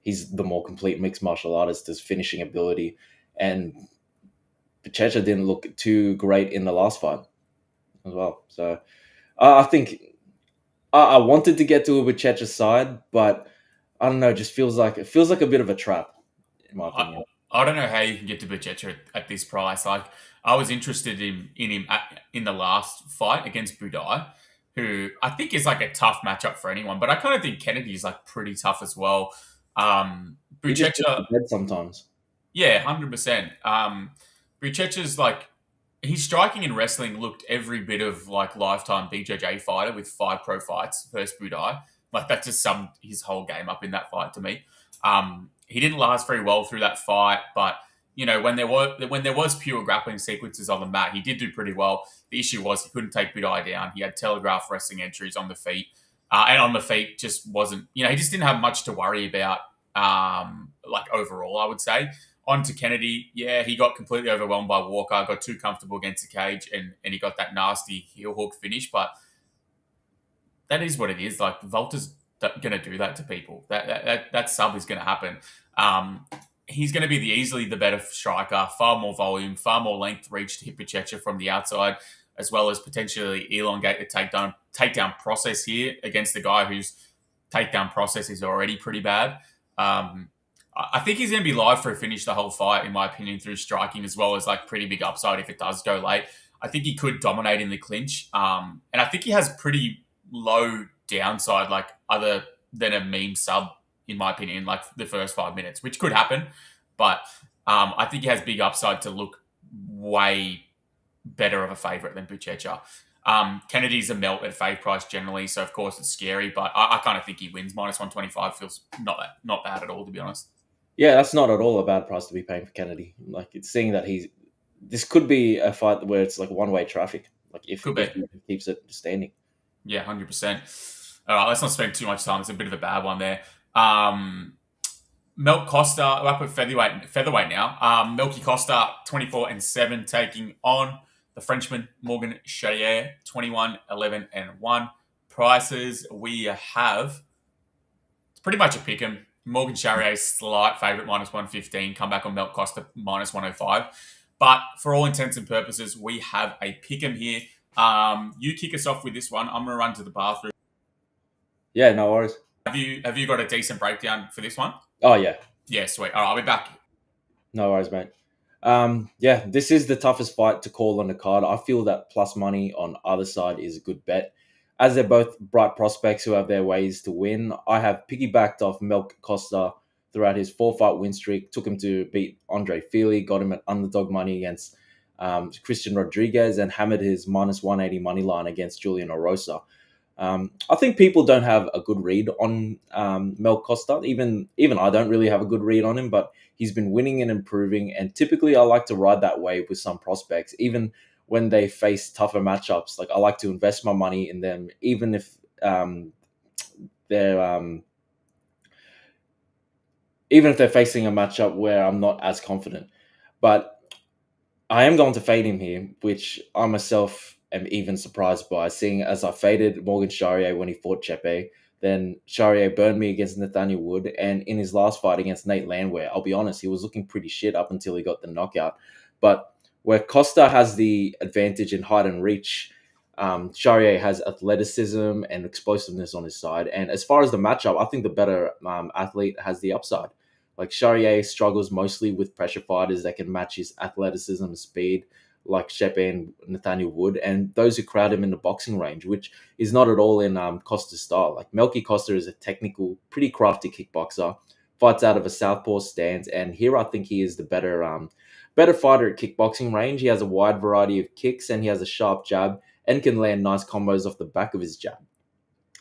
he's the more complete mixed martial artist, his finishing ability, and Buchecha didn't look too great in the last fight as well. So I think I wanted to get to a Buchecha side, but I don't know. It just feels like a bit of a trap, in my opinion. I don't know how you can get to Buchecha at this price. Like, I was interested in him in the last fight against Budai, who I think is like a tough matchup for anyone. But I kind of think Kennedy is like pretty tough as well. He just gets Buchecha, to bed sometimes. yeah, 100%. Buchecha's like his striking and wrestling looked every bit of like lifetime BJJ fighter with 5 pro fights versus Budai. Like that just summed his whole game up in that fight to me. He didn't last very well through that fight, but when there was pure grappling sequences on the mat, he did do pretty well. The issue was he couldn't take Budai down. He had telegraph wrestling entries on the feet, and on the feet just wasn't. He just didn't have much to worry about. Like overall, I would say. On to Kennedy, yeah, he got completely overwhelmed by Walker, got too comfortable against the cage, and he got that nasty heel hook finish. But that is what it is. Like Volta's going to do that to people. That sub is going to happen. He's going to be easily the better striker, far more volume, far more length reach to hit Buchecha from the outside, as well as potentially elongate the takedown process here against the guy whose takedown process is already pretty bad. I think he's going to be live for a finish the whole fight, in my opinion, through striking as well as like pretty big upside if it does go late. I think he could dominate in the clinch, and I think he has pretty low downside, like other than a meme sub, in my opinion, like the first 5 minutes, which could happen. But I think he has big upside to look way better of a favourite than Buchecha. Kennedy's a melt at fave price generally, so of course it's scary, but I kind of think he wins. Minus 125 feels not bad at all, to be honest. Yeah, that's not at all a bad price to be paying for Kennedy. Like it's seeing that this could be a fight where it's like one way traffic. Like if he keeps it standing. Yeah, 100%. All right, let's not spend too much time. It's a bit of a bad one there. Melk Costa, we're up at featherweight now. Melky Costa, 24-7, taking on the Frenchman Morgan Charrier, 21-11-1. Prices we have, it's pretty much a pick 'em. Morgan Charrier, slight favourite, minus 115. Come back on Melk Costa, minus 105. But for all intents and purposes, we have a pick 'em here. You kick us off with this one. I'm going to run to the bathroom. Yeah, no worries. Have you got a decent breakdown for this one? Oh, yeah. Yeah, sweet. All right, I'll be back. No worries, mate. Yeah, this is the toughest fight to call on the card. I feel that plus money on either side is a good bet. As they're both bright prospects who have their ways to win, I have piggybacked off Melk Costa throughout his 4-fight win streak, took him to beat Andre Feely, got him at underdog money against Christian Rodriguez, and hammered his minus 180 money line against Julian Orosa. I think people don't have a good read on Melk Costa. Even I don't really have a good read on him, but he's been winning and improving. And typically I like to ride that wave with some prospects, even when they face tougher matchups. Like I like to invest my money in them, even if they're even if they're facing a matchup where I'm not as confident. But I am going to fade him here, which I myself am even surprised by, seeing as I faded Morgan Charrier when he fought Chepe. Then Charrier burned me against Nathaniel Wood, and in his last fight against Nate Landwehr, I'll be honest, he was looking pretty shit up until he got the knockout. But where Costa has the advantage in height and reach, Charrier has athleticism and explosiveness on his side. And as far as the matchup, I think the better athlete has the upside. Like Charrier struggles mostly with pressure fighters that can match his athleticism and speed, like Chepe and Nathaniel Wood, and those who crowd him in the boxing range, which is not at all in Costa's style. Like Melky Costa is a technical, pretty crafty kickboxer, fights out of a southpaw stance, and here I think he is the better fighter at kickboxing range. He has a wide variety of kicks, and he has a sharp jab, and can land nice combos off the back of his jab.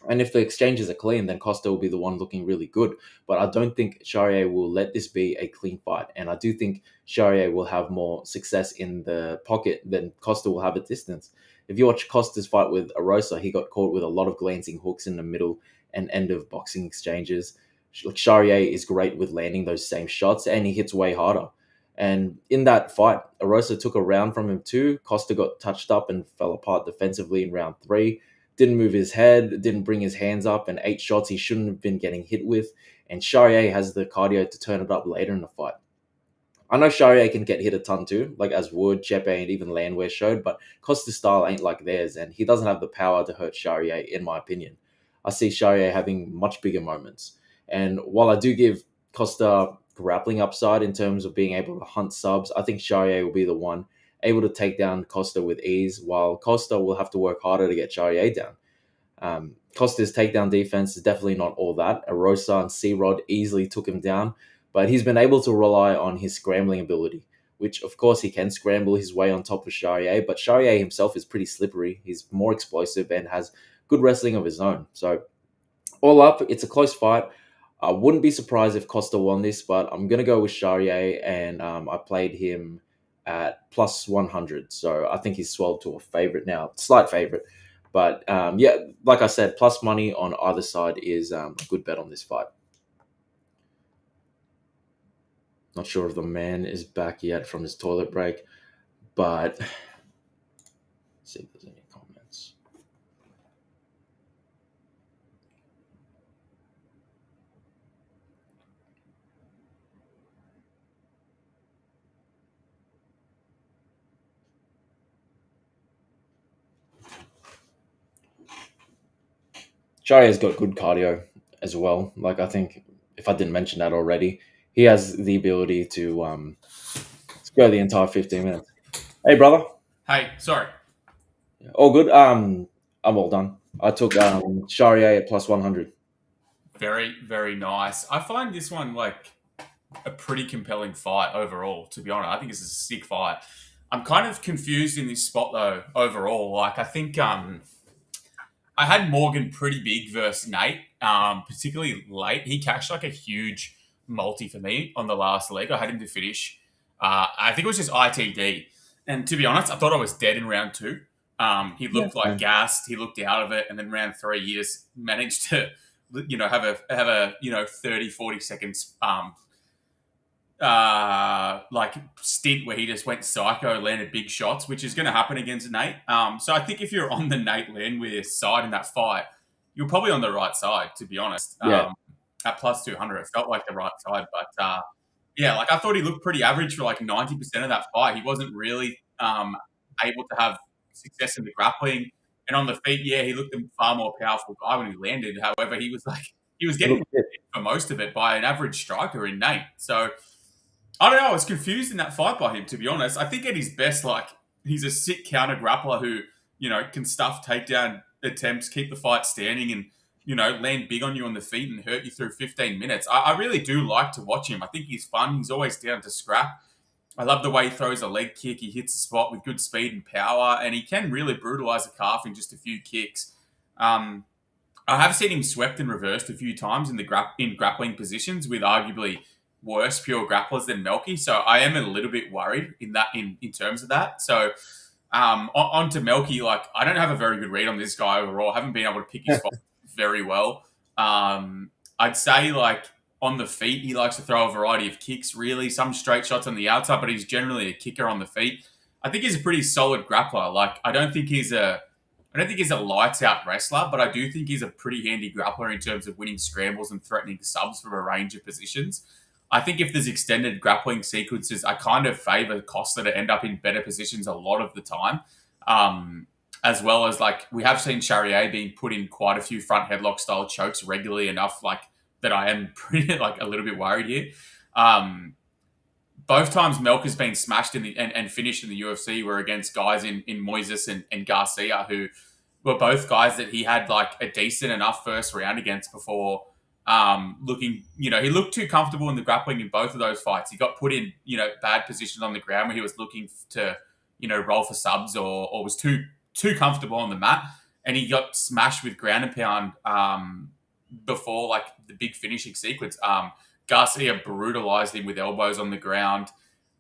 And if the exchanges are clean, then Costa will be the one looking really good. But I don't think Charrier will let this be a clean fight. And I do think Charrier will have more success in the pocket than Costa will have at distance. If you watch Costa's fight with Arosa, he got caught with a lot of glancing hooks in the middle and end of boxing exchanges. Charrier is great with landing those same shots, and he hits way harder. And in that fight, Arosa took a round from him too. Costa got touched up and fell apart defensively in round 3. Didn't move his head, didn't bring his hands up, and 8 shots he shouldn't have been getting hit with. And Charrier has the cardio to turn it up later in the fight. I know Charrier can get hit a ton too, like as Wood, Chepe, and even Landwehr showed, but Costa's style ain't like theirs, and he doesn't have the power to hurt Charrier, in my opinion. I see Charrier having much bigger moments. And while I do give Costa grappling upside in terms of being able to hunt subs, I think Charrier will be the one able to take down Costa with ease, while Costa will have to work harder to get Charrier down. Costa's takedown defense is definitely not all that. Arosa and C-Rod easily took him down, but he's been able to rely on his scrambling ability, which of course he can scramble his way on top of Charrier, but Charrier himself is pretty slippery. He's more explosive and has good wrestling of his own. So all up, it's a close fight. I wouldn't be surprised if Costa won this, but I'm going to go with Charrier, and I played him at plus 100. So I think he's swelled to a favorite now, slight favorite. But yeah, like I said, plus money on either side is a good bet on this fight. Not sure if the man is back yet from his toilet break, but let's see if there's any comments. Charrier's got good cardio as well. Like I think, if I didn't mention that already, he has the ability to go the entire 15 minutes. Hey, brother. Hey, sorry. All good. I'm all done. I took Charrier at plus 100. Very, very nice. I find this one like a pretty compelling fight overall, to be honest. I think this is a sick fight. I'm kind of confused in this spot though, overall. Like I think I had Morgan pretty big versus Nate, particularly late. He cashed like a huge multi for me on the last leg. I had him to finish. I think it was just ITD. And to be honest, I thought I was dead in round 2. He looked like gassed. He looked out of it. And then round 3, he just managed to, have a 30, 40 seconds like stint where he just went psycho, landed big shots, which is going to happen against Nate. So I think if you're on the Nate Landwehr side in that fight, you're probably on the right side, to be honest. At plus 200, it felt like the right side. But yeah, like I thought he looked pretty average for like 90% of that fight. He wasn't really able to have success in the grappling. And on the feet, yeah, he looked a far more powerful guy when he landed. However, he was getting hit for most of it by an average striker in Nate. So I don't know. I was confused in that fight by him, to be honest. I think at his best, like, he's a sick counter grappler who, can stuff takedown attempts, keep the fight standing, and, land big on you on the feet and hurt you through 15 minutes. I really do like to watch him. I think he's fun. He's always down to scrap. I love the way he throws a leg kick. He hits the spot with good speed and power, and he can really brutalize a calf in just a few kicks. I have seen him swept and reversed a few times in grappling positions with arguably worse pure grapplers than Melky, so I am a little bit worried in terms of that. So on to Melky, like I don't have a very good read on this guy overall. I haven't been able to pick his fight very well. I'd say like on the feet. He likes to throw a variety of kicks, really. Some straight shots on the outside, but he's generally a kicker on the feet. I think he's a pretty solid grappler. Like, I don't think he's a lights out wrestler, but I do think he's a pretty handy grappler in terms of winning scrambles and threatening subs from a range of positions. I think if there's extended grappling sequences, I kind of favour Costa to end up in better positions a lot of the time. As well as, like, we have seen Charrier being put in quite a few front headlock style chokes regularly enough, like, that I am pretty, like, a little bit worried here. Both times Melk has been smashed and finished in the UFC were against guys in Moises and Garcia, who were both guys that he had, like, a decent enough first round against before looking, he looked too comfortable in the grappling in both of those fights. He got put in, bad positions on the ground where he was looking to, roll for subs or was too comfortable on the mat, and he got smashed with ground and pound before, like, the big finishing sequence. Garcia brutalized him with elbows on the ground.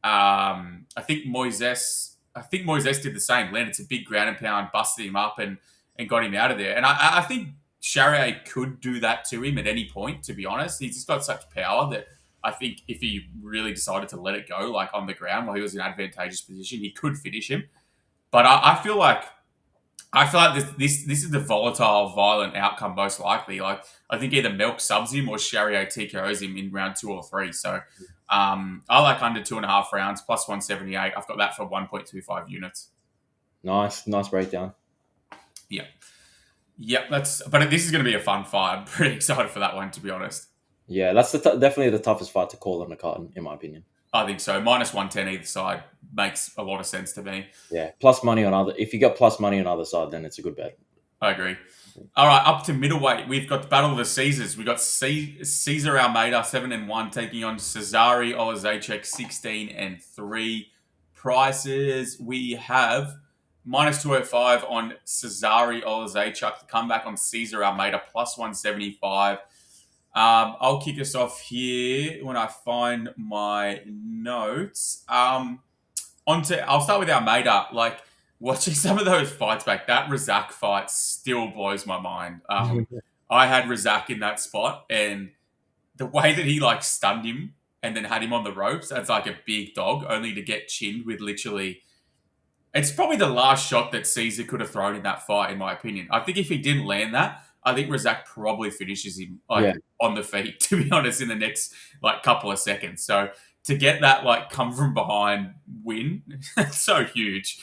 I think Moises did the same. Landed some big ground and pound, busted him up and got him out of there. And I think Charrier could do that to him at any point, to be honest. He's just got such power that I think if he really decided to let it go, like, on the ground while he was in an advantageous position, he could finish him. But I feel like this is the volatile, violent outcome most likely. Like, I think either Melk subs him or Charrier TKOs him in round 2 or 3. So I like under 2.5 rounds, plus 178. I've got that for 1.25 units. Nice breakdown. Yeah. But this is going to be a fun fight. I'm pretty excited for that one, to be honest. Yeah, that's definitely the toughest fight to call on the card, in my opinion. I think so. Minus 110 either side makes a lot of sense to me. Yeah, plus money on other. If you got plus money on either side, then it's a good bet. I agree. All right, up to middleweight, we've got the Battle of the Caesars. We've got Cesar Almeida, 7-1, taking on Cezary Olazejczyk, 16-3. Prices, we have minus 205 on Cezary Olazejczyk. The comeback on Cesar Almeida, plus 175. I'll kick us off here when I find my notes. I'll start with Almeida. Like, watching some of those fights back, that Razak fight still blows my mind. I had Razak in that spot, and the way that he, like, stunned him and then had him on the ropes as, like, a big dog, only to get chinned with literally... It's probably the last shot that Caesar could have thrown in that fight, in my opinion. I think if he didn't land that, I think Razak probably finishes him on the feet, to be honest, in the next, like, couple of seconds. So to get that, like, come from behind win, it's so huge.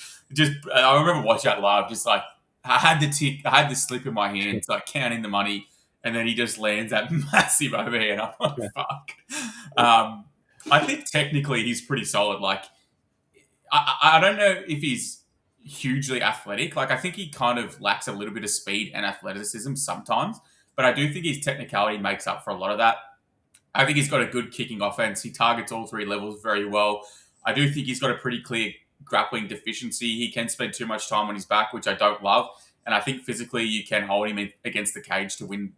I remember watching that live, just like, I had the slip in my hands, like, counting the money, and then he just lands that massive overhand. I'm like, fuck. I think technically he's pretty solid. Like, I don't know if he's hugely athletic. Like, I think he kind of lacks a little bit of speed and athleticism sometimes, but I do think his technicality makes up for a lot of that. I think he's got a good kicking offense. He targets all 3 levels very well. I do think he's got a pretty clear grappling deficiency. He can spend too much time on his back, which I don't love. And I think physically you can hold him against the cage to win,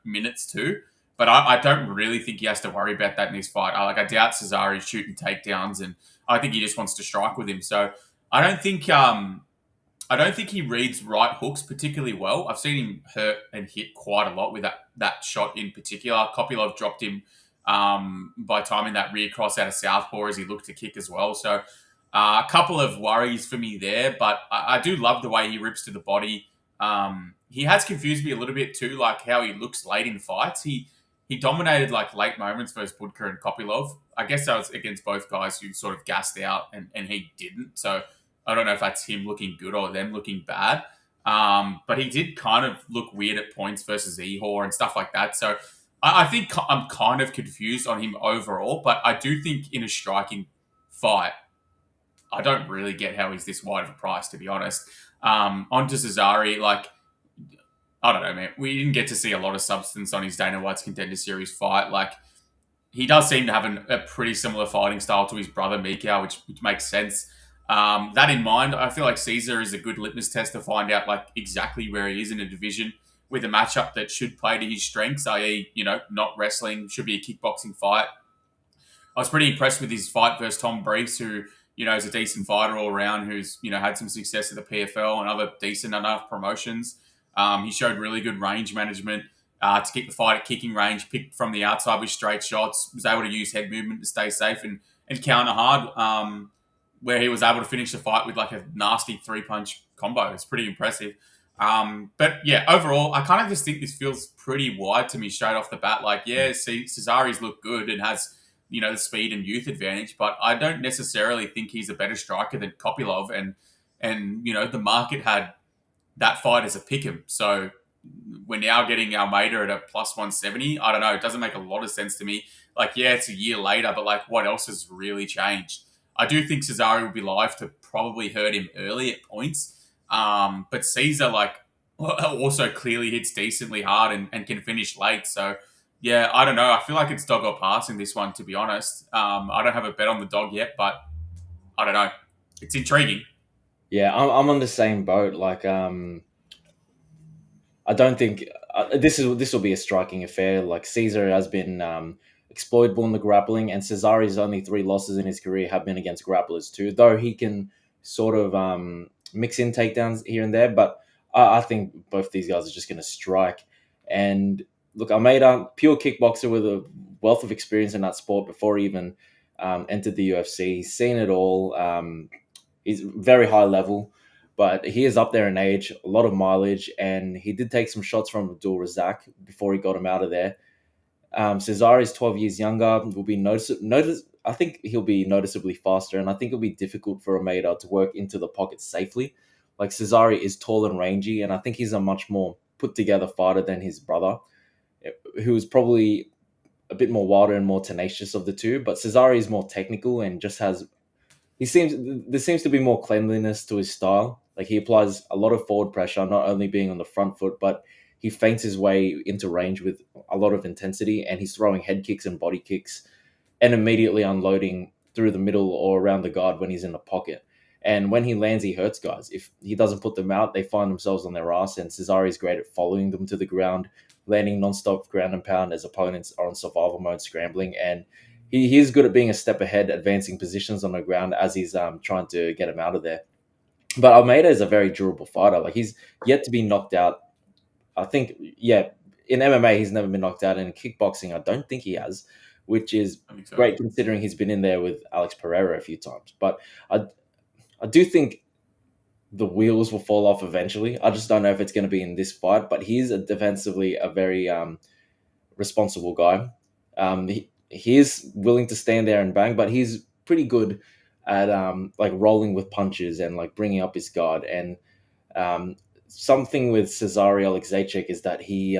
minutes too. But I don't really think he has to worry about that in this fight. I doubt Cesary's shooting takedowns, and I think he just wants to strike with him. So I don't think he reads right hooks particularly well. I've seen him hurt and hit quite a lot with that shot in particular. Kopylov dropped him by timing that rear cross out of southpaw as he looked to kick as well. So a couple of worries for me there, but I do love the way he rips to the body. He has confused me a little bit too, like how he looks late in fights. He dominated, like, late moments versus Budka and Kopylov. I guess that was against both guys who sort of gassed out and he didn't. So I don't know if that's him looking good or them looking bad. But he did kind of look weird at points versus Ihor and stuff like that. So I think I'm kind of confused on him overall, but I do think in a striking fight, I don't really get how he's this wide of a price, to be honest. On to Cezary, like, I don't know, man. We didn't get to see a lot of substance on his Dana White's Contender Series fight. Like, he does seem to have a pretty similar fighting style to his brother, Mika, which makes sense. That in mind, I feel like Caesar is a good litmus test to find out, like, exactly where he is in a division with a matchup that should play to his strengths, i.e., not wrestling, should be a kickboxing fight. I was pretty impressed with his fight versus Tom Brees, who, is a decent fighter all around, who's, had some success at the PFL and other decent enough promotions. He showed really good range management. to keep the fight at kicking range, picked from the outside with straight shots, was able to use head movement to stay safe and counter hard, where he was able to finish the fight with like a nasty 3-punch combo. It's pretty impressive. But yeah, overall, I kind of just think this feels pretty wide to me straight off the bat. Like, yeah, Cesari's look good and has, the speed and youth advantage, but I don't necessarily think he's a better striker than Kopylov, and the market had that fight as a pick'em. So we're now getting Almeida at a plus 170. I don't know. It doesn't make a lot of sense to me. Like, yeah, it's a year later, but like, what else has really changed? I do think Cesaro will be live to probably hurt him early at points. But Caesar, like, also clearly hits decently hard and can finish late. So, yeah, I don't know. I feel like it's dog or pass in this one, to be honest. I don't have a bet on the dog yet, but I don't know. It's intriguing. Yeah, I'm on the same boat. Like, I don't think this will be a striking affair. Like, Caesar has been exploitable in the grappling, and Cesari's only 3 losses in his career have been against grapplers too. Though he can sort of mix in takedowns here and there, but I think both these guys are just going to strike. And look, Almeida, pure kickboxer with a wealth of experience in that sport before he even entered the UFC. He's seen it all. He's very high level, but he is up there in age, a lot of mileage, and he did take some shots from Abdul Razak before he got him out of there. Cesar is 12 years younger, will be I think he'll be noticeably faster, and I think it'll be difficult for Almeida to work into the pocket safely. Like, Cesare is tall and rangy, and I think he's a much more put-together fighter than his brother, who's probably a bit more wilder and more tenacious of the two, but Cesare is more technical and just has... There seems to be more cleanliness to his style. Like, he applies a lot of forward pressure, not only being on the front foot, but he feints his way into range with a lot of intensity, and he's throwing head kicks and body kicks and immediately unloading through the middle or around the guard when he's in the pocket. And when he lands, he hurts guys. If he doesn't put them out, they find themselves on their ass, and Cesare is great at following them to the ground, landing non-stop ground and pound as opponents are on survival mode scrambling. And he is good at being a step ahead, advancing positions on the ground as he's trying to get him out of there. But Almeida is a very durable fighter. Like, he's yet to be knocked out. I think, yeah, in MMA, he's never been knocked out. And in kickboxing, I don't think he has, which is great considering he's been in there with Alex Pereira a few times. But I do think the wheels will fall off eventually. I just don't know if it's going to be in this fight. But he's defensively a very responsible guy. He is willing to stand there and bang, but he's pretty good at like rolling with punches and like bringing up his guard. And something with Cesare Alexejczyk is that he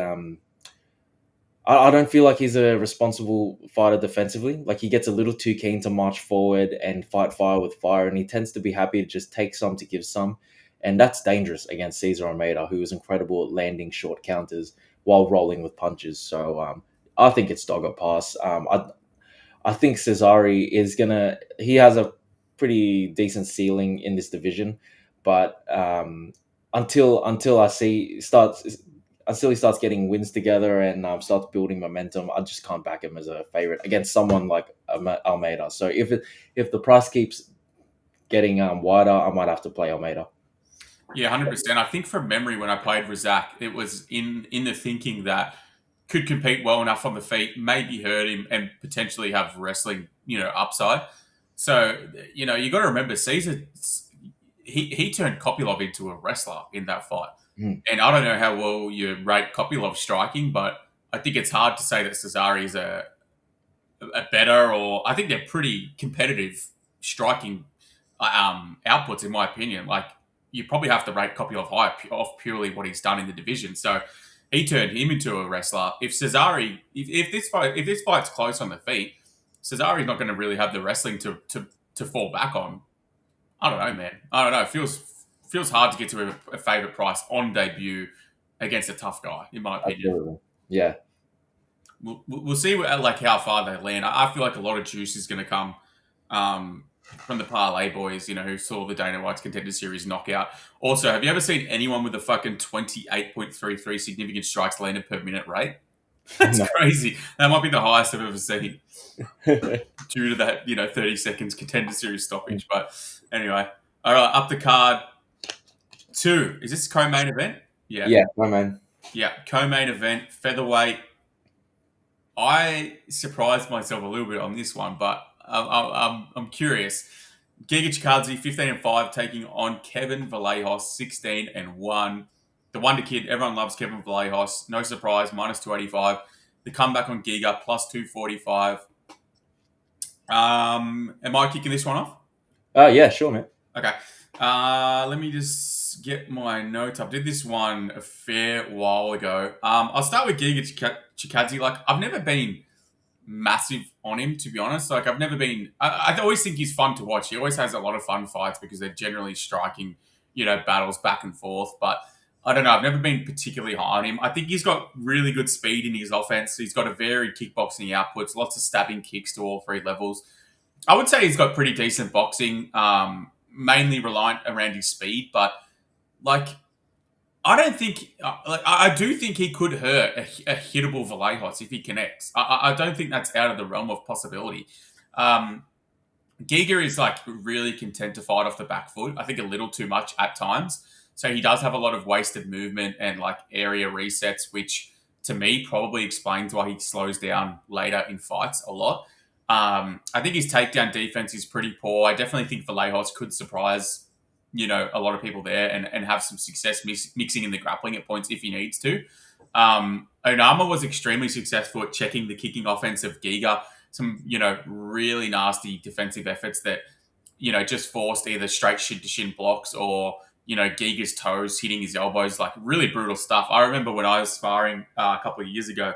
I don't feel like he's a responsible fighter defensively. Like, he gets a little too keen to march forward and fight fire with fire, and he tends to be happy to just take some to give some. And that's dangerous against Cesar Almeida, who is incredible at landing short counters while rolling with punches. So I think it's dog or pass. I think Cesare is he has a pretty decent ceiling in this division, but until he starts getting wins together and starts building momentum, I just can't back him as a favorite against someone like Almeida. So if the price keeps getting wider, I might have to play Almeida. Yeah, 100%. I think from memory, when I played Razak, it was in the thinking that could compete well enough on the feet, maybe hurt him, and potentially have wrestling, upside. So, you got to remember, Caesar, he turned Kopylov into a wrestler in that fight. And I don't know how well you rate Kopylov striking, but I think it's hard to say that Cesare is a better, or I think they're pretty competitive striking outputs, in my opinion. Like, you probably have to rate Kopylov high off purely what he's done in the division. So he turned him into a wrestler. If Cesare, if this fight's close on the feet, Cesare's not going to really have the wrestling to fall back on. I don't know, man. I don't know. It feels hard to get to a favorite price on debut against a tough guy, in my opinion. Absolutely. Yeah. We'll see how far they land. I feel like a lot of juice is going to come from the parlay boys, who saw the Dana White's Contender Series knockout. Also, have you ever seen anyone with a fucking 28.33 significant strikes landed per minute rate? That's crazy. That might be the highest I've ever seen due to that, 30 seconds Contender Series stoppage. But anyway, all right, up the card. 2. Is this co-main event? Yeah, co-main. Yeah, co-main event, featherweight. I surprised myself a little bit on this one, but I'm curious. Giga Chikadze, 15-5, taking on Kevin Vallejos, 16-1. The Wonder Kid, everyone loves Kevin Vallejos. No surprise, minus 285. The comeback on Giga, plus 245. Am I kicking this one off? Yeah, sure, man. Okay. Let me just get my notes up. Did this one a fair while ago. I'll start with Giga Chikadze. Like, I've never been massive on him, to be honest. Like, I've never been. I always think he's fun to watch. He always has a lot of fun fights because they're generally striking, battles back and forth. But I don't know. I've never been particularly high on him. I think he's got really good speed in his offense. He's got a varied kickboxing outputs, lots of stabbing kicks to all three levels. I would say he's got pretty decent boxing, mainly reliant around his speed. But like, I don't think. I do think he could hurt a hittable Vallejos if he connects. I don't think that's out of the realm of possibility. Giga is like really content to fight off the back foot. I think a little too much at times. So he does have a lot of wasted movement and like area resets, which to me probably explains why he slows down later in fights a lot. I think his takedown defense is pretty poor. I definitely think Vallejos could surprise, a lot of people there and have some success mixing in the grappling at points if he needs to. Onama was extremely successful at checking the kicking offense of Giga. Some, really nasty defensive efforts that, just forced either straight shin-to-shin blocks or, Giga's toes hitting his elbows, like really brutal stuff. I remember when I was sparring a couple of years ago,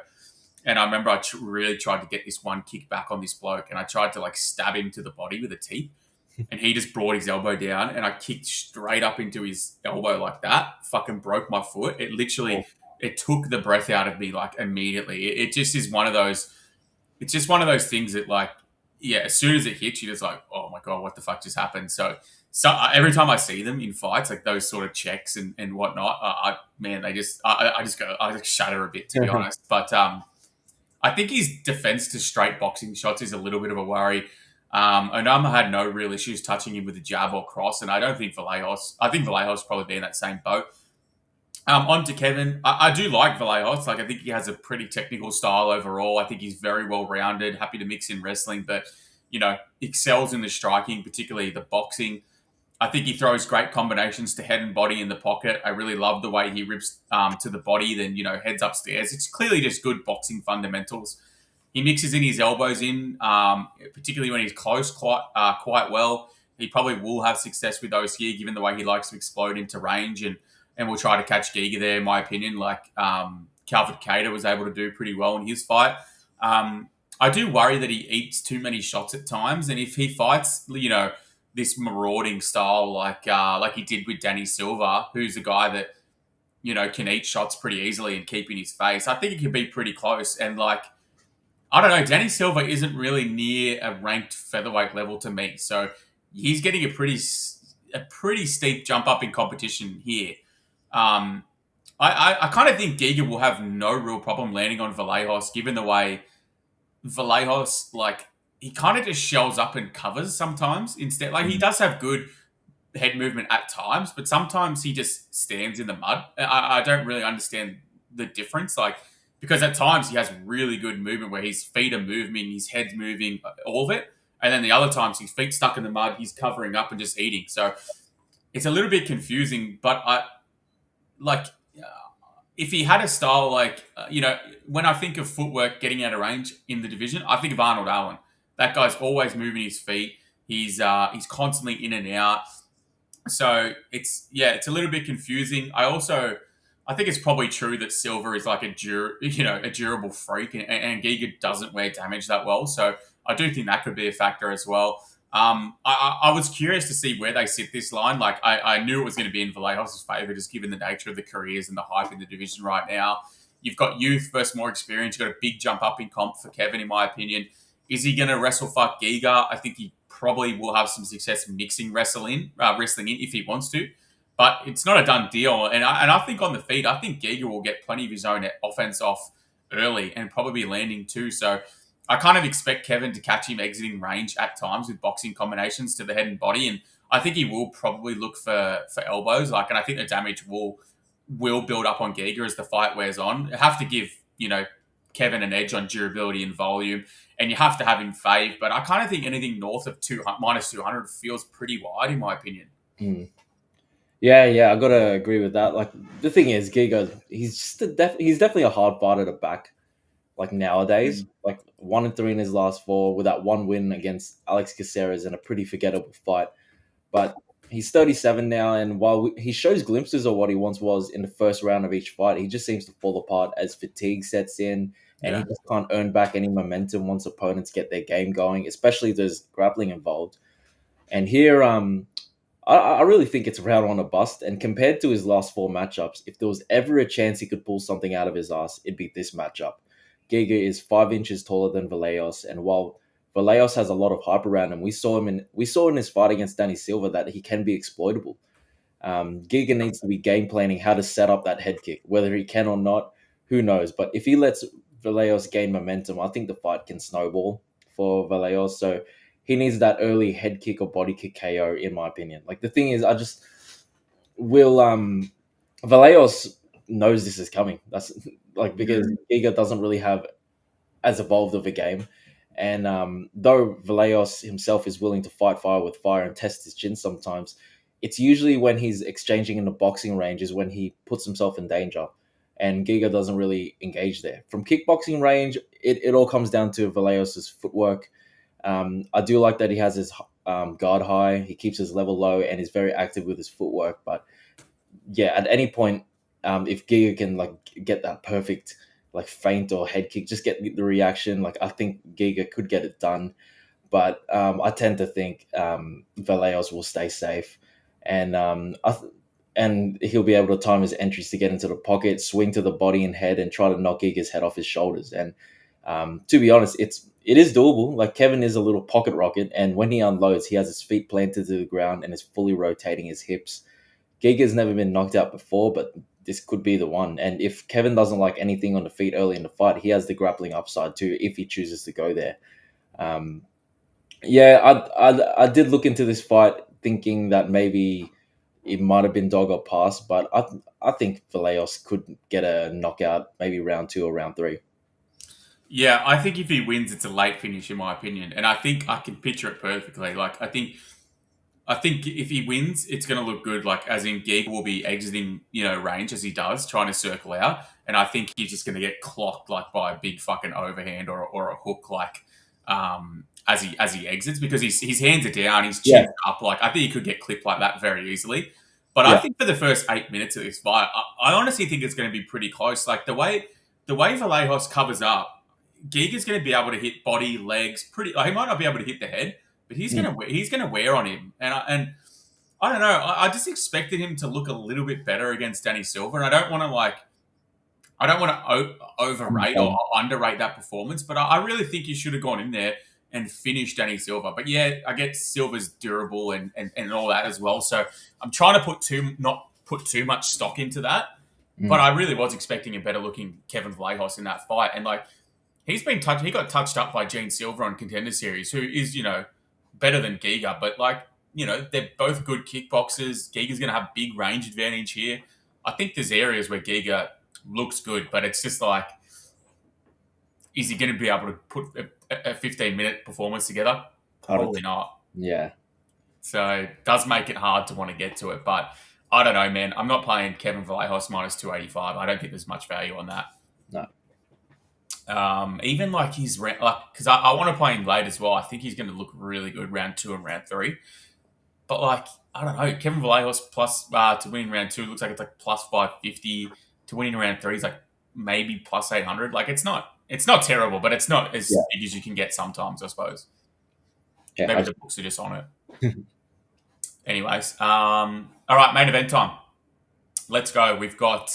and I remember I really tried to get this one kick back on this bloke, and I tried to like stab him to the body with a teeth, and he just brought his elbow down, and I kicked straight up into his elbow like that. Fucking broke my foot. It literally, it took the breath out of me like immediately. It just is one of those. It's just one of those things that like, yeah, as soon as it hits you, just like, oh my god, what the fuck just happened? So every time I see them in fights, like those sort of checks and whatnot, I just shudder a bit, to be honest. But I think his defense to straight boxing shots is a little bit of a worry. Onama had no real issues touching him with a jab or cross, and I think Vallejos probably be in that same boat. On to Kevin. I do like Vallejos. Like, I think he has a pretty technical style overall. I think he's very well-rounded, happy to mix in wrestling, but, excels in the striking, particularly the boxing. I think he throws great combinations to head and body in the pocket. I really love the way he rips to the body, then, heads upstairs. It's clearly just good boxing fundamentals. He mixes in his elbows in, particularly when he's close, quite well. He probably will have success with those here, given the way he likes to explode into range, and we'll try to catch Giga there, in my opinion, like Calvin Kattar was able to do pretty well in his fight. I do worry that he eats too many shots at times, and if he fights, this marauding style like he did with Danny Silva, who's a guy that, can eat shots pretty easily and keep in his face, I think it could be pretty close. And like, I don't know, Danny Silva isn't really near a ranked featherweight level to me, so he's getting a pretty steep jump up in competition here. I kind of think Giga will have no real problem landing on Vallejos, given the way Vallejos, like, he kind of just shells up and covers sometimes instead. Like, he does have good head movement at times, but sometimes he just stands in the mud. I don't really understand the difference, like, because at times he has really good movement where his feet are moving, his head's moving, all of it. And then the other times his feet stuck in the mud, he's covering up and just eating. So it's a little bit confusing, but if he had a style like, when I think of footwork getting out of range in the division, I think of Arnold Allen. That guy's always moving his feet. He's constantly in and out. So it's a little bit confusing. I think it's probably true that Silva is like a durable freak, and Giga doesn't wear damage that well. So I do think that could be a factor as well. I was curious to see where they sit this line. Like, I knew it was going to be in Vallejos' favour, just given the nature of the careers and the hype in the division right now. You've got youth versus more experience. You've got a big jump up in comp for Kevin, in my opinion. Is he going to wrestle fuck Giga? I think he probably will have some success mixing wrestling in if he wants to. But it's not a done deal. And I think on the feet, I think Giga will get plenty of his own offense off early and probably landing too. So I kind of expect Kevin to catch him exiting range at times with boxing combinations to the head and body. And I think he will probably look for elbows. And I think the damage will will build up on Giga as the fight wears on. You have to give, Kevin an edge on durability and volume, and you have to have him fave. But I kind of think anything north of minus 200 feels pretty wide, in my opinion. Mm. Yeah, I gotta agree with that. Like the thing is, Giga, he's definitely a hard fighter to back. Like nowadays, like 1-3 in his last 4 with that one win against Alex Caceres in a pretty forgettable fight. But he's 37 now, and while he shows glimpses of what he once was in the first round of each fight, he just seems to fall apart as fatigue sets in, and he just can't earn back any momentum once opponents get their game going, especially if there's grappling involved. And here, I really think it's round one a bust. And compared to his last 4 matchups, if there was ever a chance he could pull something out of his ass, it'd be this matchup. Giga is 5 inches taller than Vallejos, and while Vallejos has a lot of hype around him, we saw in his fight against Danny Silva that he can be exploitable. Giga needs to be game planning how to set up that head kick. Whether he can or not, who knows? But if he lets Vallejos gain momentum, I think the fight can snowball for Vallejos. So he needs that early head kick or body kick KO, in my opinion. Like the thing is, I just will Vallejos knows this is coming. That's like because Giga doesn't really have as evolved of a game. And though Vallejos himself is willing to fight fire with fire and test his chin sometimes, it's usually when he's exchanging in the boxing range is when he puts himself in danger. And Giga doesn't really engage there. From kickboxing range, it all comes down to Vallejos' footwork. I do like that he has his guard high. He keeps his level low and is very active with his footwork. But yeah, at any point, if Giga can like get that perfect like feint or head kick, just get the reaction. Like I think Giga could get it done, but I tend to think Vallejos will stay safe, and and he'll be able to time his entries to get into the pocket, swing to the body and head, and try to knock Giga's head off his shoulders. And to be honest, it is doable. Like Kevin is a little pocket rocket, and when he unloads, he has his feet planted to the ground and is fully rotating his hips. Giga's never been knocked out before, but this could be the one. And if Kevin doesn't like anything on the feet early in the fight, he has the grappling upside too if he chooses to go there. I did look into this fight thinking that maybe it might have been dog or pass, but I think Vallejos could get a knockout, maybe round 2 or round 3. Yeah, I think if he wins, it's a late finish, in my opinion. And I think I can picture it perfectly. Like, I think if he wins, it's going to look good. Like, as in, Giga will be exiting, range as he does, trying to circle out. And I think he's just going to get clocked, like, by a big fucking overhand or a hook, like, as he exits, because his hands are down, his chin's up. Like, I think he could get clipped like that very easily. But I think for the first 8 minutes of this fight, I honestly think it's going to be pretty close. Like, the way Vallejos covers up, Giga's going to be able to hit body, legs, pretty. Like, he might not be able to hit the head, but he's gonna wear on him. And I don't know. I just expected him to look a little bit better against Danny Silva, and I don't want to overrate or underrate that performance. But I really think he should have gone in there and finished Danny Silva. But yeah, I get Silva's durable and all that as well. So I'm trying to not put too much stock into that. But I really was expecting a better looking Kevin Vallejos in that fight, and like. He got touched up by Gene Silva on Contender Series, who is, better than Giga. But, like, they're both good kickboxers. Giga's going to have big range advantage here. I think there's areas where Giga looks good, but it's just like, is he going to be able to put a 15-minute performance together? Probably not. Yeah. So it does make it hard to want to get to it. But I don't know, man. I'm not playing Kevin Vallejos minus 285. I don't think there's much value on that. No. Even like his because I want to play him late as well. I think he's going to look really good round 2 and round 3. But like I don't know, Kevin Vallejos plus to win in round 2 looks like it's like plus 550. To win in round 3 is like maybe plus 800. Like it's not terrible, but it's not as big as you can get sometimes, I suppose. Yeah, maybe the books are just on it. Anyways, all right, main event time. Let's go. We've got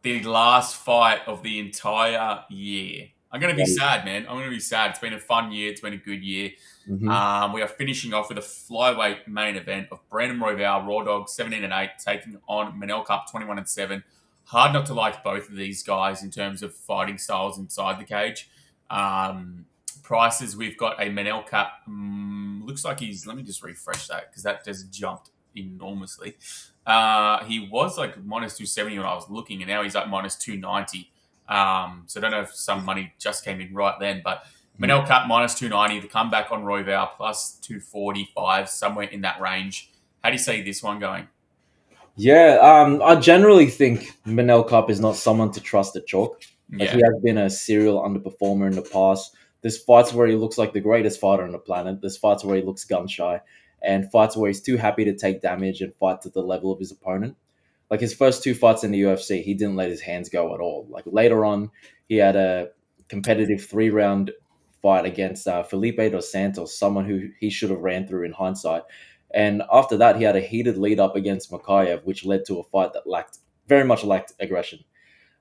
the last fight of the entire year. I'm going to be sad, man. I'm going to be sad. It's been a fun year. It's been a good year. Mm-hmm. We are finishing off with a flyweight main event of Brandon Royval, Raw Dog, 17-8, taking on Manel Kape, 21-7. Hard not to like both of these guys in terms of fighting styles inside the cage. Prices, we've got a Manel Kape. Looks like let me just refresh that because that just jumped enormously. He was like minus 270 when I was looking, and now he's like minus 290. So I don't know if some money just came in right then, but Manel Kape minus 290, the comeback on Royval plus 245, somewhere in that range. How do you see this one going? Yeah, I generally think Manel Kape is not someone to trust at chalk. Like he Yeah. has been a serial underperformer in the past. There's fights where he looks like the greatest fighter on the planet. There's fights where he looks gun shy, and fights where he's too happy to take damage and fight to the level of his opponent. Like his first two fights in the UFC, he didn't let his hands go at all. Like later on, he had a competitive 3 round fight against Felipe dos Santos, someone who he should have ran through in hindsight. And after that, he had a heated lead up against Makayev, which led to a fight that very much lacked aggression.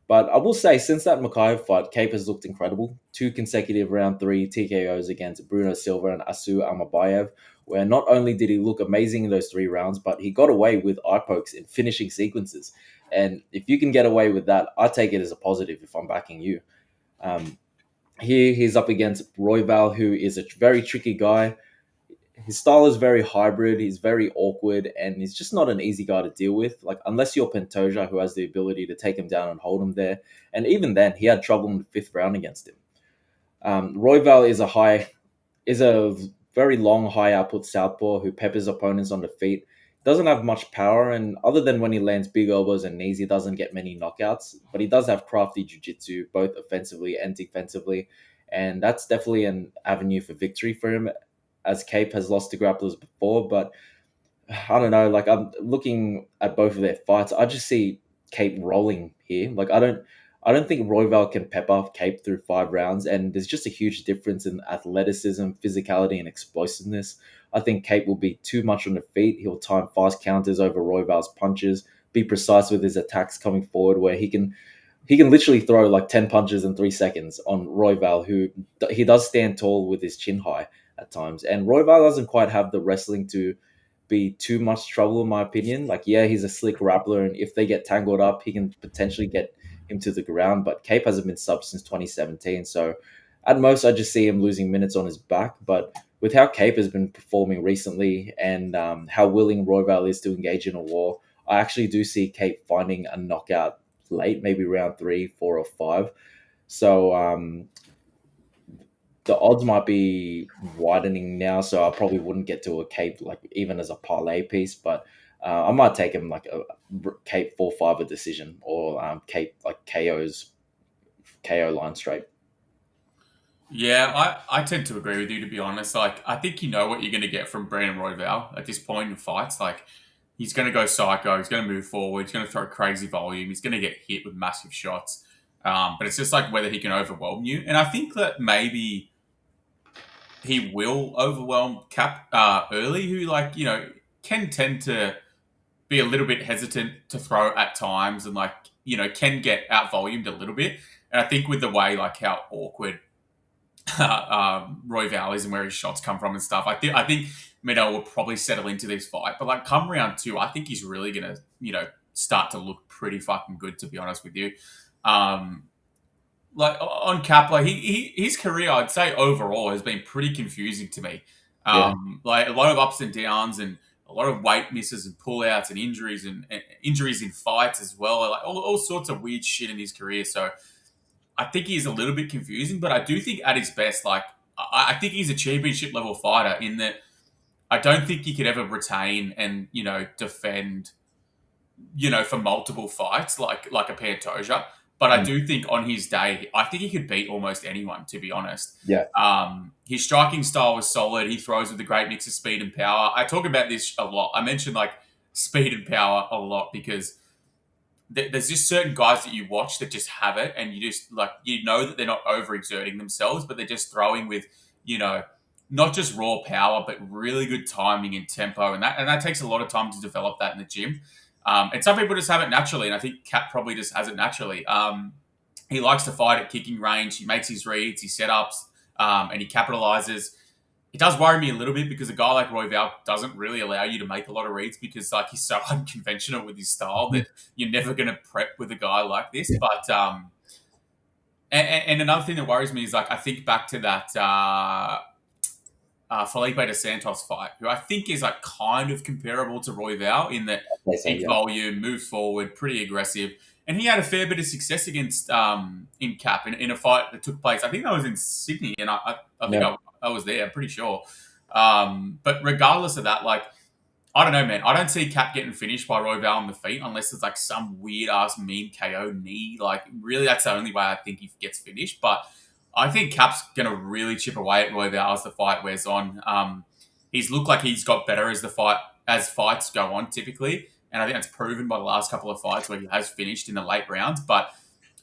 But I will say, since that Makayev fight, Kape has looked incredible. 2 consecutive round 3 TKOs against Bruno Silva and Asu Amabayev, where not only did he look amazing in those 3 rounds, but he got away with eye pokes in finishing sequences. And if you can get away with that, I take it as a positive if I'm backing you. Um, Here he's up against Royval, who is a very tricky guy. His style is very hybrid. He's very awkward, and he's just not an easy guy to deal with. Like unless you're Pantoja, who has the ability to take him down and hold him there, and even then, he had trouble in the 5th round against him. Royval is a very long, high output southpaw who peppers opponents on the feet. Doesn't have much power, and other than when he lands big elbows and knees, he doesn't get many knockouts. But he does have crafty jiu-jitsu, both offensively and defensively, and that's definitely an avenue for victory for him. As Kape has lost to grapplers before, but I don't know. Like I'm looking at both of their fights, I just see Kape rolling here. Like I don't think Royval can pep up Kape through 5 rounds, and there's just a huge difference in athleticism, physicality, and explosiveness. I think Kape will be too much on the feet. He'll time fast counters over Royval's punches, be precise with his attacks coming forward, where he can literally throw like 10 punches in 3 seconds on Royval, who he does stand tall with his chin high at times, and Royval doesn't quite have the wrestling to be too much trouble, in my opinion. Like, yeah, he's a slick grappler, and if they get tangled up, he can potentially get him to the ground. But Cape hasn't been subbed since 2017, so at most, I just see him losing minutes on his back. But with how Cape has been performing recently and how willing Royval is to engage in a war, I actually do see Cape finding a knockout late, maybe round 3, 4, or 5. So the odds might be widening now, so I probably wouldn't get to a Cape like even as a parlay piece, but I might take him like a Cape 4-5 a decision or Cape like KO line straight. Yeah, I tend to agree with you, to be honest. Like, I think you know what you're going to get from Brandon Royval at this point in fights. Like, he's going to go psycho. He's going to move forward. He's going to throw crazy volume. He's going to get hit with massive shots. But it's just like whether he can overwhelm you. And I think that maybe he will overwhelm Cap early, who, like, can tend to be a little bit hesitant to throw at times and, like, can get out volumed a little bit. And I think with the way, like, how awkward Royval is and where his shots come from and stuff. I think Manel will probably settle into this fight, but like come round 2, I think he's really gonna start to look pretty fucking good, to be honest with you. Like on Cap, like his career, I'd say overall has been pretty confusing to me. Yeah, Like a lot of ups and downs and a lot of weight misses and pullouts and injuries and injuries in fights as well. Like all sorts of weird shit in his career. So I think he's a little bit confusing, but I do think at his best, like I think he's a championship level fighter in that I don't think he could ever retain and defend for multiple fights like a Pantoja. But I Mm. do think on his day, I think he could beat almost anyone. To be honest, Yeah, his striking style was solid. He throws with a great mix of speed and power. I talk about this a lot. I mentioned like speed and power a lot because there's just certain guys that you watch that just have it, and you just like that they're not overexerting themselves, but they're just throwing with not just raw power, but really good timing and tempo, and that takes a lot of time to develop that in the gym. And some people just have it naturally, and I think Cat probably just has it naturally. He likes to fight at kicking range. He makes his reads, his setups, and he capitalizes. It does worry me a little bit because a guy like Royval doesn't really allow you to make a lot of reads because like he's so unconventional with his style that you're never going to prep with a guy like this. But and another thing that worries me is like I think back to that Felipe dos Santos fight, who I think is like kind of comparable to Royval in that big volume, moves forward, pretty aggressive. And he had a fair bit of success against in Cap in a fight that took place. I think that was in Sydney, and I think I was there. I'm pretty sure. But regardless of that, like, I don't know, man. I don't see Cap getting finished by Royval on the feet unless it's like some weird ass mean KO knee. Like, really, that's the only way I think he gets finished. But I think Cap's going to really chip away at Royval as the fight wears on. He's looked like he's got better as fights go on, typically. And I think that's proven by the last couple of fights where he has finished in the late rounds. But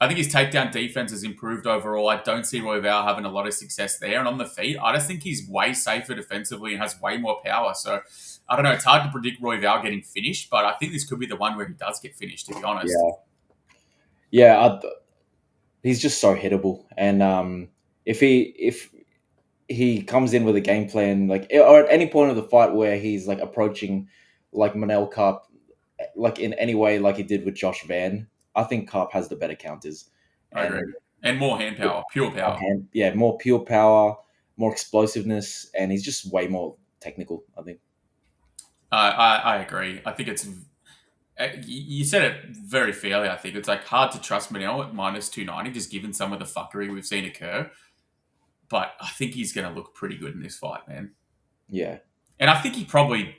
I think his takedown defense has improved overall. I don't see Royval having a lot of success there. And on the feet, I just think he's way safer defensively and has way more power. So, I don't know. It's hard to predict Royval getting finished, but I think this could be the one where he does get finished, to be honest. Yeah. He's just so hittable. And if he comes in with a game plan, like, or at any point of the fight where he's like approaching like Manel Kape, like in any way like he did with Josh Van, I think Kape has the better counters. I agree. And more hand power, pure power. More pure power, more explosiveness, and he's just way more technical, I think. I agree. I think it's... You said it very fairly, I think. It's like hard to trust Manel at minus 290, just given some of the fuckery we've seen occur. But I think he's going to look pretty good in this fight, man. Yeah. And I think he probably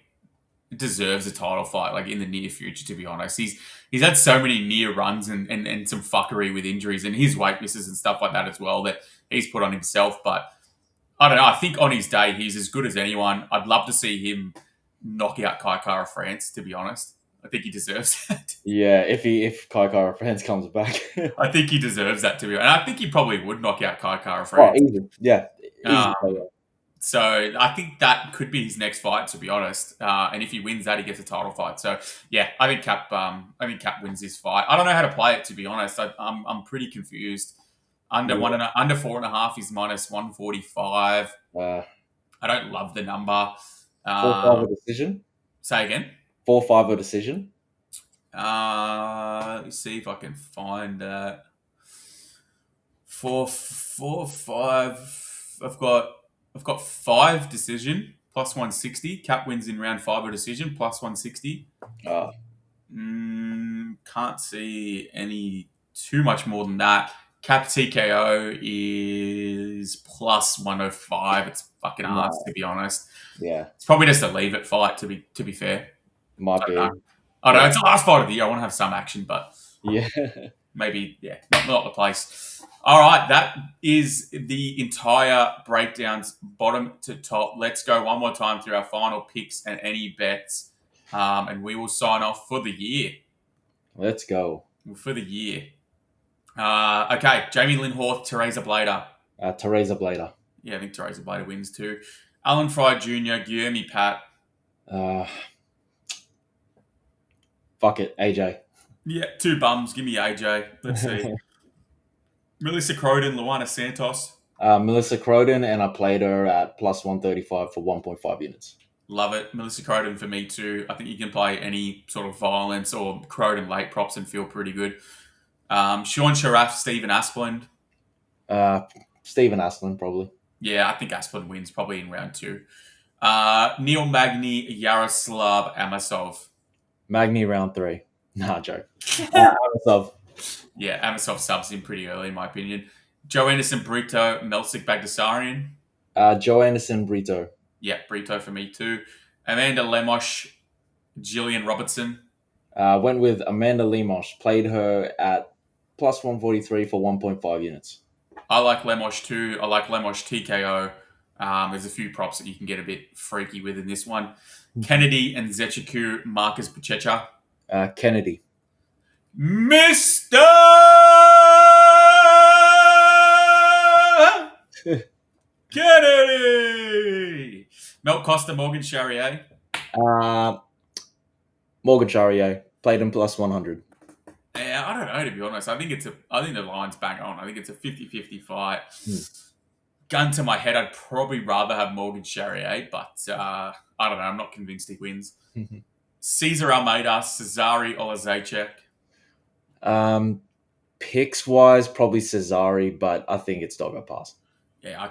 deserves a title fight, like in the near future, to be honest. He's had so many near runs and some fuckery with injuries and his weight misses and stuff like that as well that he's put on himself. But I don't know. I think on his day, he's as good as anyone. I'd love to see him knock out Kai Kara France, to be honest. I think he deserves that. Yeah, if Kai Kara France comes back. I think he deserves that, to be honest. And I think he probably would knock out Kai Kara France. Oh, easy. Yeah. Easy. So I think that could be his next fight, to be honest. And if he wins that, he gets a title fight. So yeah, I think Cap wins this fight. I don't know how to play it, to be honest. I'm pretty confused. Under 4.5 is minus 145. I don't love the number. 4-5 decision. Say again. 4-5 decision. Let me see if I can find that. 4-5. I've got 5 decision plus 160. Cap wins in round 5 or decision plus 160. Can't see any too much more than that. Cap TKO is plus 105. It's fucking ass, to be honest. Yeah, it's probably just a leave it fight. To be fair, might be. I don't know. It's the last fight of the year. I want to have some action, but yeah, maybe not the place. All right, that is the entire breakdowns, bottom to top. Let's go one more time through our final picks and any bets, and we will sign off for the year. Let's go for the year. Okay, Jamie Linhorth, Teresa Blader. Teresa Blader. Yeah, I think Teresa Blader wins too. Alan Fry Jr., Guillermo Pat. Fuck it, AJ. Yeah, 2 bums. Give me AJ. Let's see. Melissa Croden, Luana Santos. Melissa Croden, and I played her at plus 135 for 1.5 units. Love it. Melissa Croden for me too. I think you can play any sort of violence or Croden late props and feel pretty good. Sean Sharaf, Stephen Asplund. Stephen Asplund, probably. Yeah, I think Asplund wins probably in round 2. Neil Magny, Yaroslav, Amosov. Magny round 3. Nah, joke. Amosov. Yeah, Amosov subs in pretty early, in my opinion. Joe Anderson, Brito, Melsik Bagdasarian. Joe Anderson, Brito. Yeah, Brito for me too. Amanda Lemos, Gillian Robertson. Went with Amanda Lemos. Played her at plus 143 for 1.5 units. I like Lemos too. I like Lemos TKO. There's a few props that you can get a bit freaky with in this one. Kennedy and Nzechukwu, Marcus Buchecha. Kennedy. Mr. Kennedy! Mel Costa, Morgan Charrier. Morgan Charrier. Played him plus 100. Yeah, I don't know, to be honest. I think the line's bang on. I think it's a 50-50 fight. Gun to my head, I'd probably rather have Morgan Charrier, but I don't know. I'm not convinced he wins. Cesar Almeida, Cesare Olazejczyk. Picks wise, probably Cesare, but I think it's doggo pass. Yeah,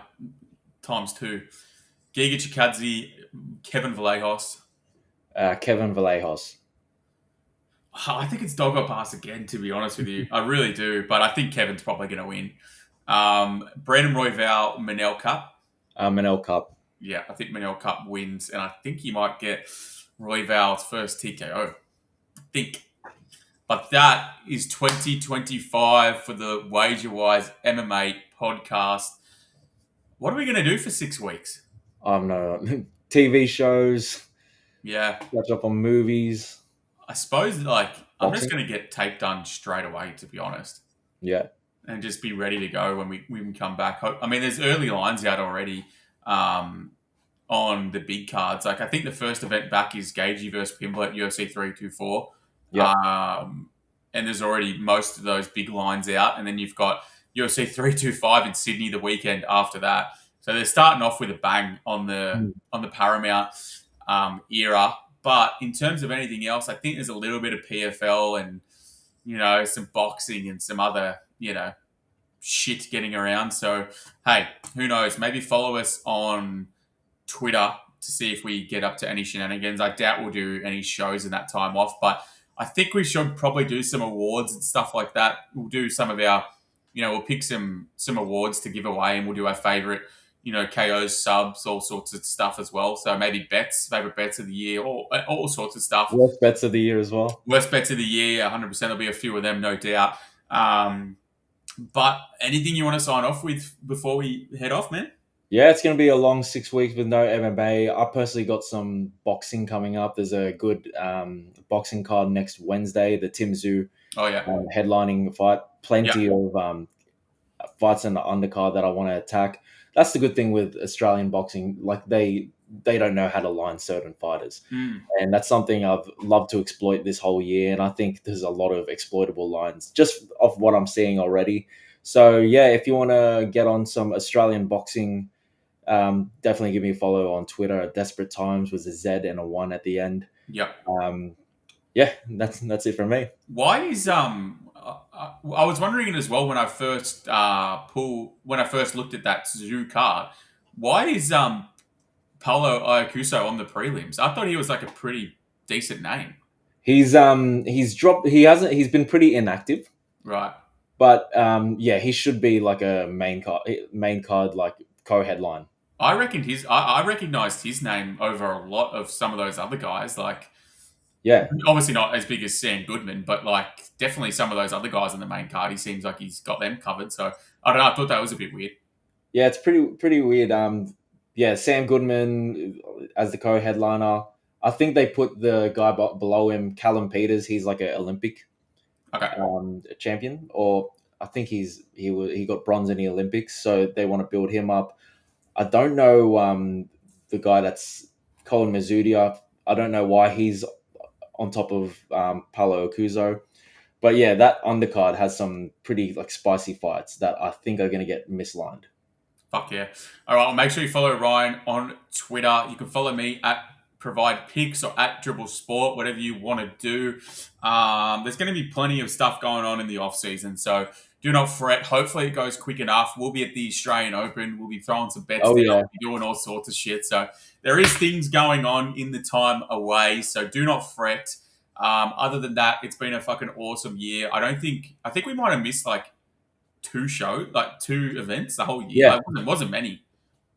times 2. Giga Chikadze, Kevin Vallejos. Kevin Vallejos. I think it's dog or pass again, to be honest with you. I really do, but I think Kevin's probably going to win. Brandon Royval, Manel Kape. Manel Kape. Yeah, I think Manel Kape wins, and I think he might get Royval's first TKO. I think. But that is 2025 for the Wager Wise MMA podcast. What are we going to do for 6 weeks? No, TV shows. Yeah. Catch up on movies. I suppose, I'm just going to get tape done straight away, to be honest. Yeah. And just be ready to go when we come back. I mean, there's early lines out already on the big cards. I think the first event back is Gagey versus Pimble at UFC 324. Yeah. And there's already most of those big lines out. And then you've got UFC 325 in Sydney the weekend after that. So they're starting off with a bang on the Paramount era. But in terms of anything else, I think there's a little bit of PFL and, some boxing and some other, shit getting around. So, hey, who knows? Maybe follow us on Twitter to see if we get up to any shenanigans. I doubt we'll do any shows in that time off, but I think we should probably do some awards and stuff like that. We'll do some of our, we'll pick some awards to give away, and we'll do our favorite, KOs, subs, all sorts of stuff as well. So maybe favorite bets of the year, all sorts of stuff. Worst bets of the year as well. Worst bets of the year, 100%. There'll be a few of them, no doubt. But anything you want to sign off with before we head off, man? Yeah, it's going to be a long 6 weeks with no MMA. I personally got some boxing coming up. There's a good boxing card next Wednesday, the Tim Tszyu headlining fight. Plenty of fights in the undercard that I want to attack. That's the good thing with Australian boxing. Like they don't know how to line certain fighters. And that's something I've loved to exploit this whole year. And I think there's a lot of exploitable lines just off what I'm seeing already. So, yeah, if you want to get on some Australian boxing, definitely give me a follow on Twitter at Desperate Times with a Z and a 1 at the end. Yep. That's it from me. Why is I was wondering as well when I first looked at that Tszyu card, why is Paulo Ayacuso on the prelims? I thought he was like a pretty decent name. He's been pretty inactive. Right. But he should be like a main card like co-headline. I recognized his name over a lot of some of those other guys. Obviously not as big as Sam Goodman, but definitely some of those other guys on the main card. He seems like he's got them covered. So I don't know. I thought that was a bit weird. Yeah, it's pretty weird. Sam Goodman as the co-headliner. I think they put the guy below him, Callum Peters. He's like an Olympic champion, or I think he got bronze in the Olympics. So they want to build him up. I don't know the guy that's Colin Mazzudia. I don't know why he's on top of Paulo Ayacuso. But yeah, that undercard has some pretty spicy fights that I think are going to get mislined. Fuck yeah. All right, well, make sure you follow Ryan on Twitter. You can follow me at Provide Picks or at Dribble Sport, whatever you want to do. There's going to be plenty of stuff going on in the off-season, so do not fret. Hopefully it goes quick enough. We'll be at the Australian Open. We'll be throwing some bets down. We'll be doing all sorts of shit. So there is things going on in the time away, so do not fret. Other than that, it's been a fucking awesome year. I think we might have missed 2 events the whole year. Yeah. It wasn't many.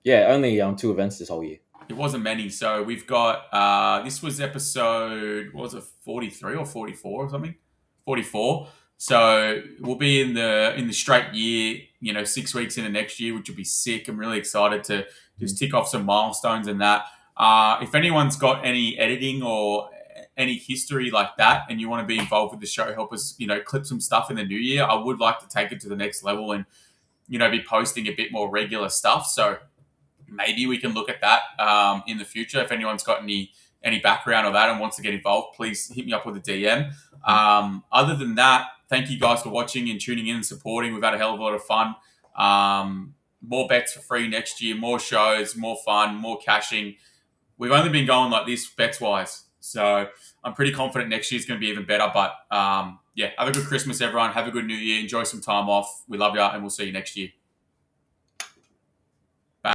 Yeah, only 2 events this whole year. It wasn't many. So we've got, this was episode, 43 or 44 or something? 44. So we'll be in the straight year, 6 weeks into next year, which will be sick. I'm really excited to just tick off some milestones and that. If anyone's got any editing or any history like that and you want to be involved with the show, help us, clip some stuff in the new year. I would like to take it to the next level and, be posting a bit more regular stuff. So maybe we can look at that in the future. If anyone's got any background or that and wants to get involved, please hit me up with a DM. Other than that, thank you guys for watching and tuning in and supporting. We've had a hell of a lot of fun. More bets for free next year, more shows, more fun, more cashing. We've only been going like this bets-wise. So I'm pretty confident next year's going to be even better. But have a good Christmas, everyone. Have a good New Year. Enjoy some time off. We love you, and we'll see you next year.